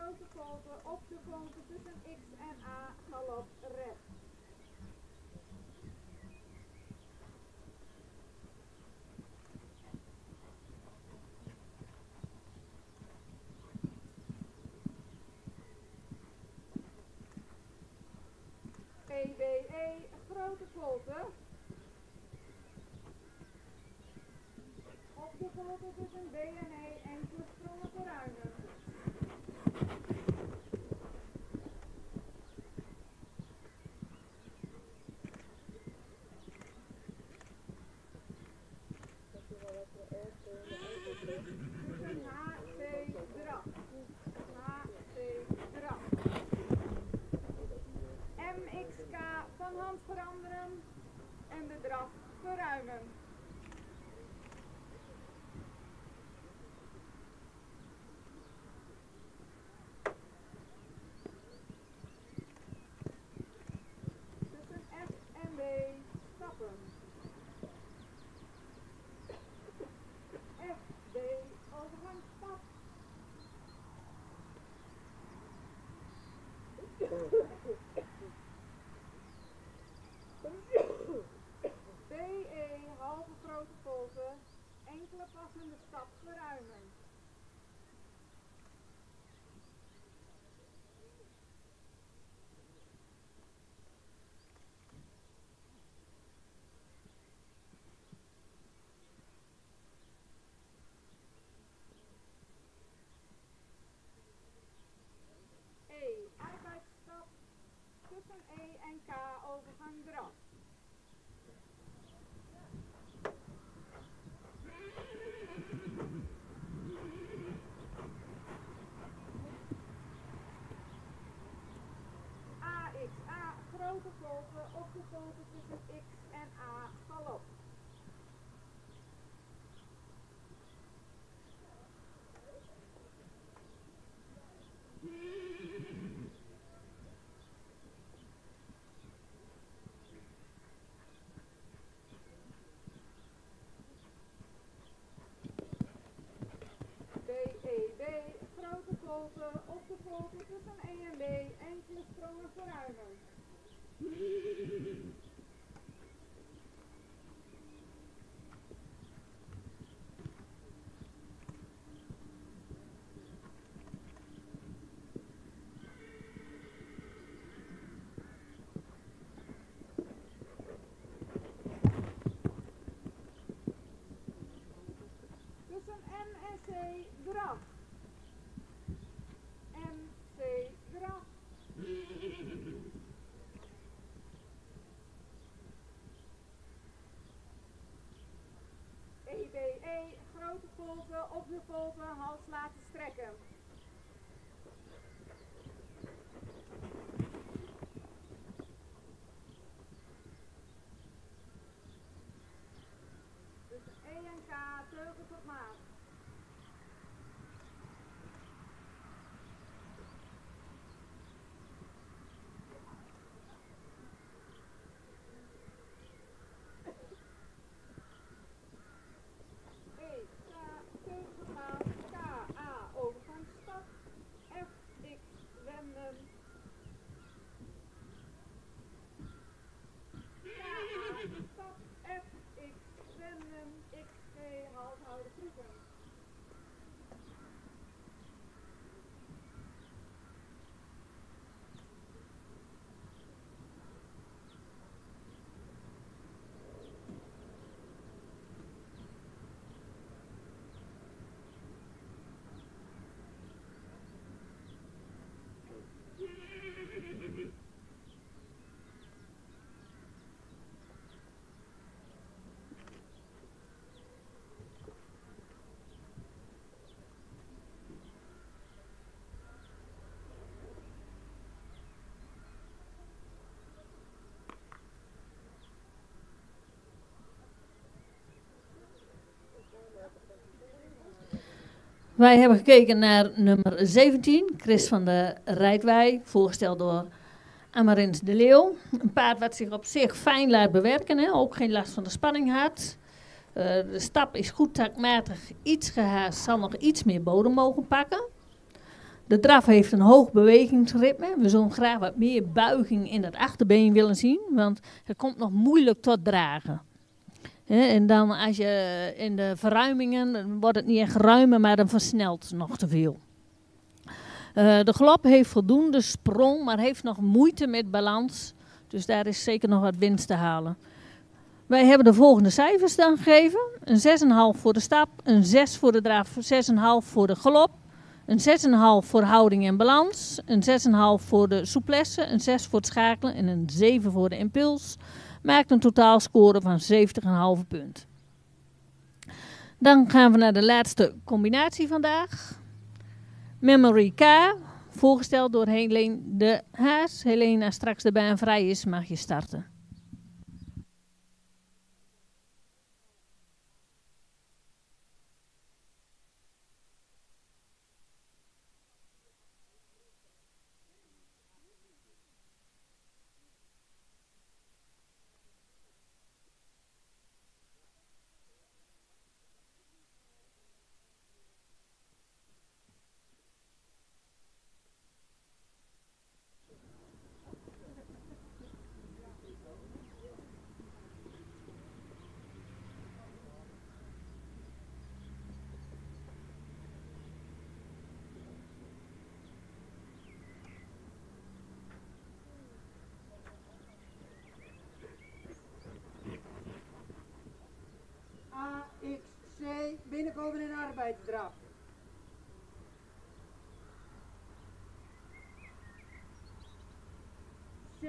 grote volte op de volte tussen X en A galop rechts. EBE, grote volte. Op de volte tussen B en E enkele sprongen vooruit. Tussen HC draf. HC draf. MXK van hand veranderen en de draf verruimen. Tussen F en B stappen. F, B, overgang stap. BE, halve grote volte, enkele passende stap verruimen. E, uitbuitstap, tussen E en K overgang draf. AXA, grote volte op de volte tussen X en A galop. BEB, grote volte op de volte tussen E en B enkele sprongen vooruit. Tussen M en C draf. MC draf. EBE, grote volte op de volte hals laten strekken. Tussen E en K teugels op maat. E, K, teugels op maat. K, A, overgang stap. F, X, wenden. K, A, stap. F, X, wenden. X, G, halt houden groepen. Wij hebben gekeken naar nummer 17, Chris van der Rijtwij, voorgesteld door Amarins de Leeuw. Een paard wat zich op zich fijn laat bewerken, hè, ook geen last van de spanning had. De stap is goed takmatig, iets gehaast, zal nog iets meer bodem mogen pakken. De draf heeft een hoog bewegingsritme. We zullen graag wat meer buiging in het achterbeen willen zien, want het komt nog moeilijk tot dragen. En dan als je in de verruimingen, dan wordt het niet echt ruimer, maar dan versnelt het nog te veel. De galop heeft voldoende sprong, maar heeft nog moeite met balans. Dus daar is zeker nog wat winst te halen. Wij hebben de volgende cijfers dan gegeven. Een 6,5 voor de stap, een 6 voor de draf, 6,5 voor de galop. Een 6,5 voor houding en balans, een 6,5 voor de souplesse, een 6 voor het schakelen en een 7 voor de impuls. Maakt een totaalscore van 70,5 punt. Dan gaan we naar de laatste combinatie vandaag. Memory K, voorgesteld door Helene de Haas. Helene, als straks de baan vrij is, mag je starten. AXC, binnenkomen in arbeidsdraf. C,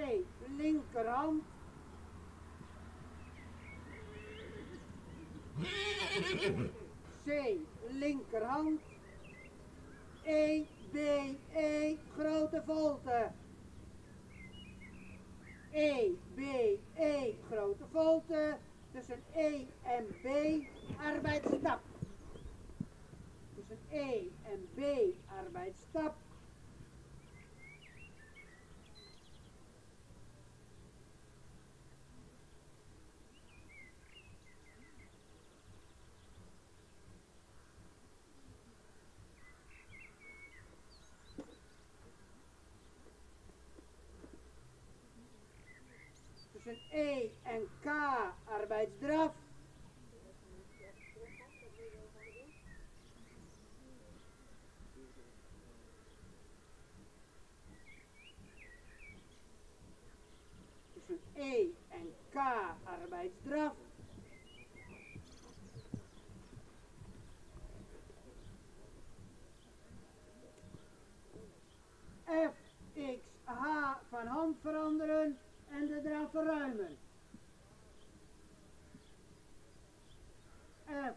linkerhand. C, linkerhand. E, B, E, grote volte. E, B, E, grote volte. Tussen E en B, arbeidsstap. Tussen E en B, arbeidsstap. Tussen E en K, arbeidsdraf. Tussen E en K, arbeidsdraf. F, X, H, van hand veranderen en de draf verruimen. F,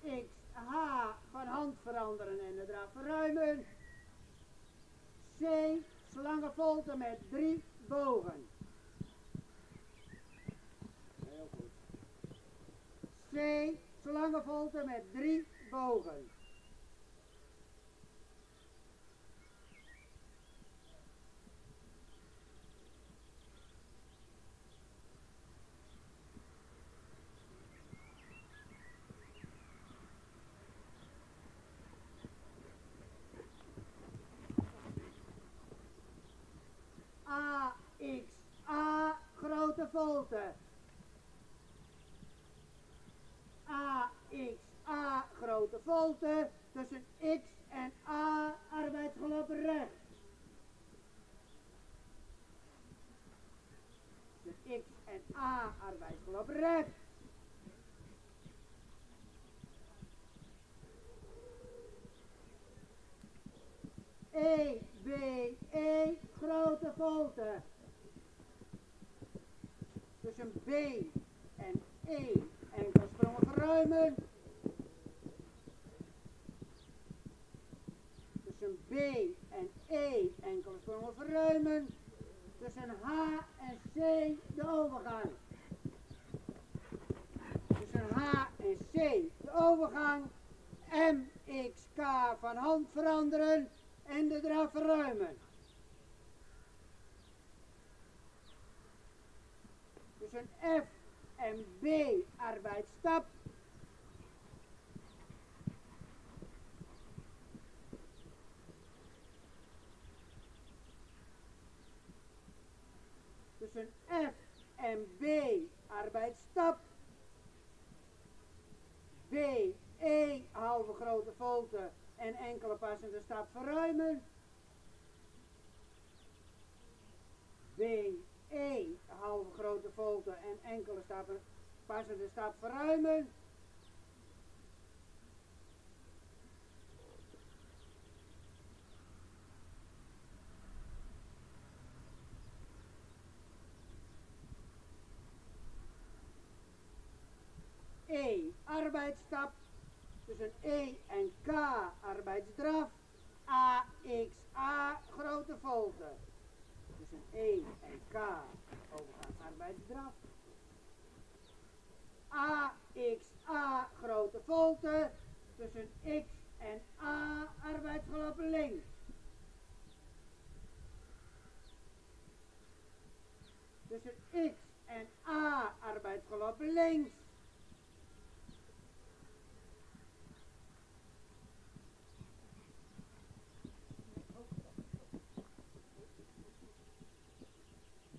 X, H, van hand veranderen en de draf verruimen. C, slangenvolte met 3 bogen. Heel goed. C, slangenvolte met 3 bogen. A, X, A, grote volte. A, X, A, grote volte. Tussen X en A, arbeidsgalop rechts. Tussen X en A, arbeidsgalop rechts. E, B, E, grote volte. Tussen B en E, enkele sprongen verruimen. Tussen B en E, enkele sprongen verruimen. Tussen H en C, de overgang. Tussen H en C, de overgang. M, X, K, van hand veranderen en de draf verruimen. Tussen F en B, arbeidsstap. tussen F en B arbeidsstap. B, E halve grote volte en enkele passende stap verruimen. B, E halve grote volte en enkele passende stap verruimen. E, arbeidsstap, tussen E en K, arbeidsdraf, A, X, A, grote volte. Tussen E en K, overgaan arbeidsdraf. A, X, A, grote volte, tussen X en A, arbeidsgelopen links. Tussen X en A, arbeidsgelopen links.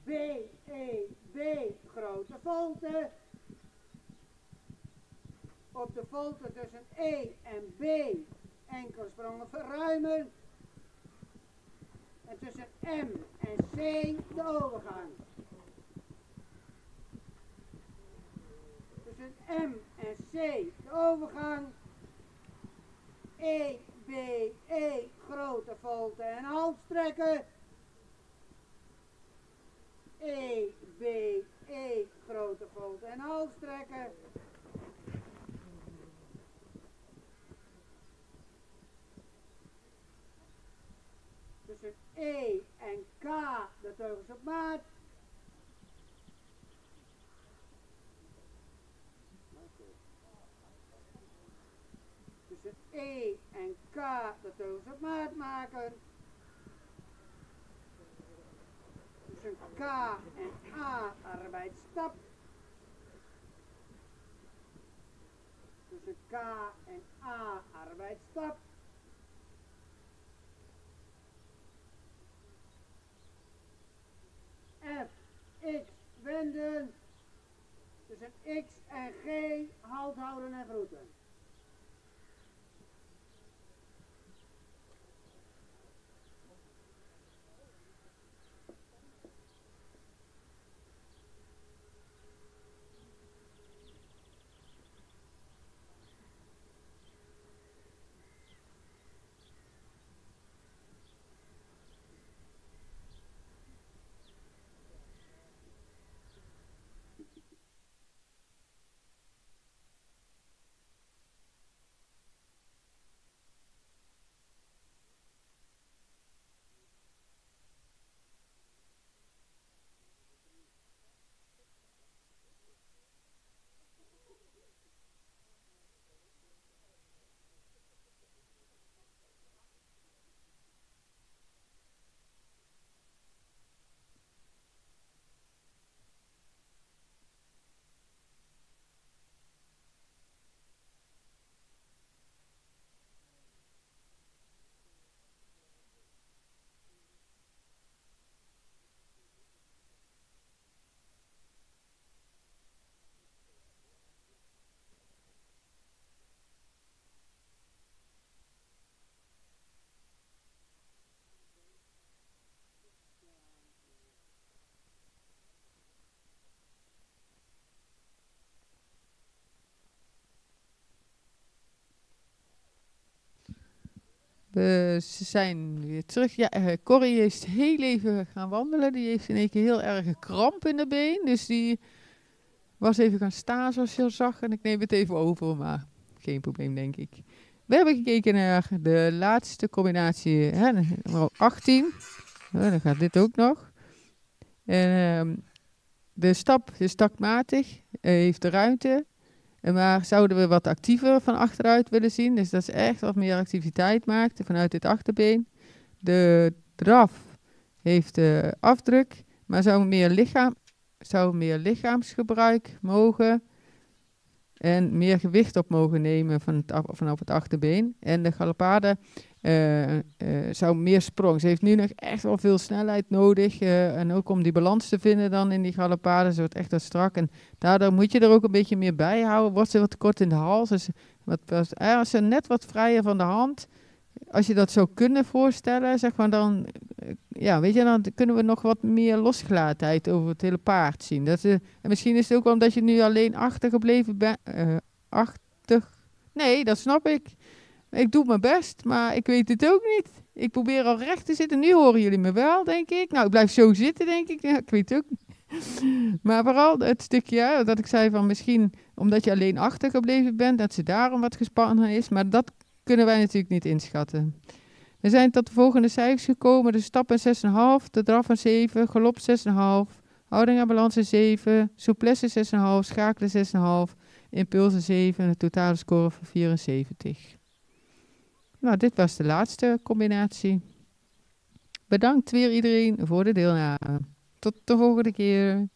B, E, B, grote volte. Op de volte tussen E en B enkele sprongen verruimen. En tussen M en C de overgang. Tussen M en C de overgang. E, B, E, grote volte en halstrekken. E, B, E, grote volte en halstrekken. Tussen E en K de teugels op maat. Tussen E en K de teugels op maat maken. Tussen K en A arbeidsstap. Tussen K en A arbeidsstap. F, X, wenden. Tussen X en G, halt houden en groeten. Ze zijn weer terug. Ja, Corrie is heel even gaan wandelen. Die heeft in één keer heel erg kramp in de been. Dus die was even gaan staan zoals je al zag. En ik neem het even over, maar geen probleem denk ik. We hebben gekeken naar de laatste combinatie, hè, nummer 18. Dan gaat dit ook nog. En de stap is takmatig, heeft de ruimte. Maar zouden we wat actiever van achteruit willen zien. Dus dat is echt wat meer activiteit maakt vanuit dit achterbeen. De draf heeft afdruk, maar zou meer lichaamsgebruik mogen. En meer gewicht op mogen nemen vanaf het achterbeen. En de galopade zou meer sprong. Ze heeft nu nog echt wel veel snelheid nodig. En ook om die balans te vinden dan in die galopade. Ze wordt echt wat strak. En daardoor moet je er ook een beetje meer bij houden. Wordt ze wat kort in de hals. Dus als ze net wat vrijer van de hand. Als je dat zou kunnen voorstellen, zeg maar dan, weet je, dan kunnen we nog wat meer losgelatenheid over het hele paard zien. En misschien is het ook wel omdat je nu alleen achtergebleven bent. Nee, dat snap ik. Ik doe mijn best, maar ik weet het ook niet. Ik probeer al recht te zitten. Nu horen jullie me wel, denk ik. Nou, ik blijf zo zitten, denk ik. Ja, ik weet het ook niet. Maar vooral het stukje dat ik zei van misschien omdat je alleen achtergebleven bent, dat ze daarom wat gespannen is. Maar dat kunnen wij natuurlijk niet inschatten. We zijn tot de volgende cijfers gekomen. De stap een 6,5, de draf een 7, galop 6,5, houding en balans een 7, souplesse 6,5, schakelen 6,5, impuls een 7 en de totale score van 74. Nou, dit was de laatste combinatie. Bedankt weer iedereen voor de deelname. Tot de volgende keer.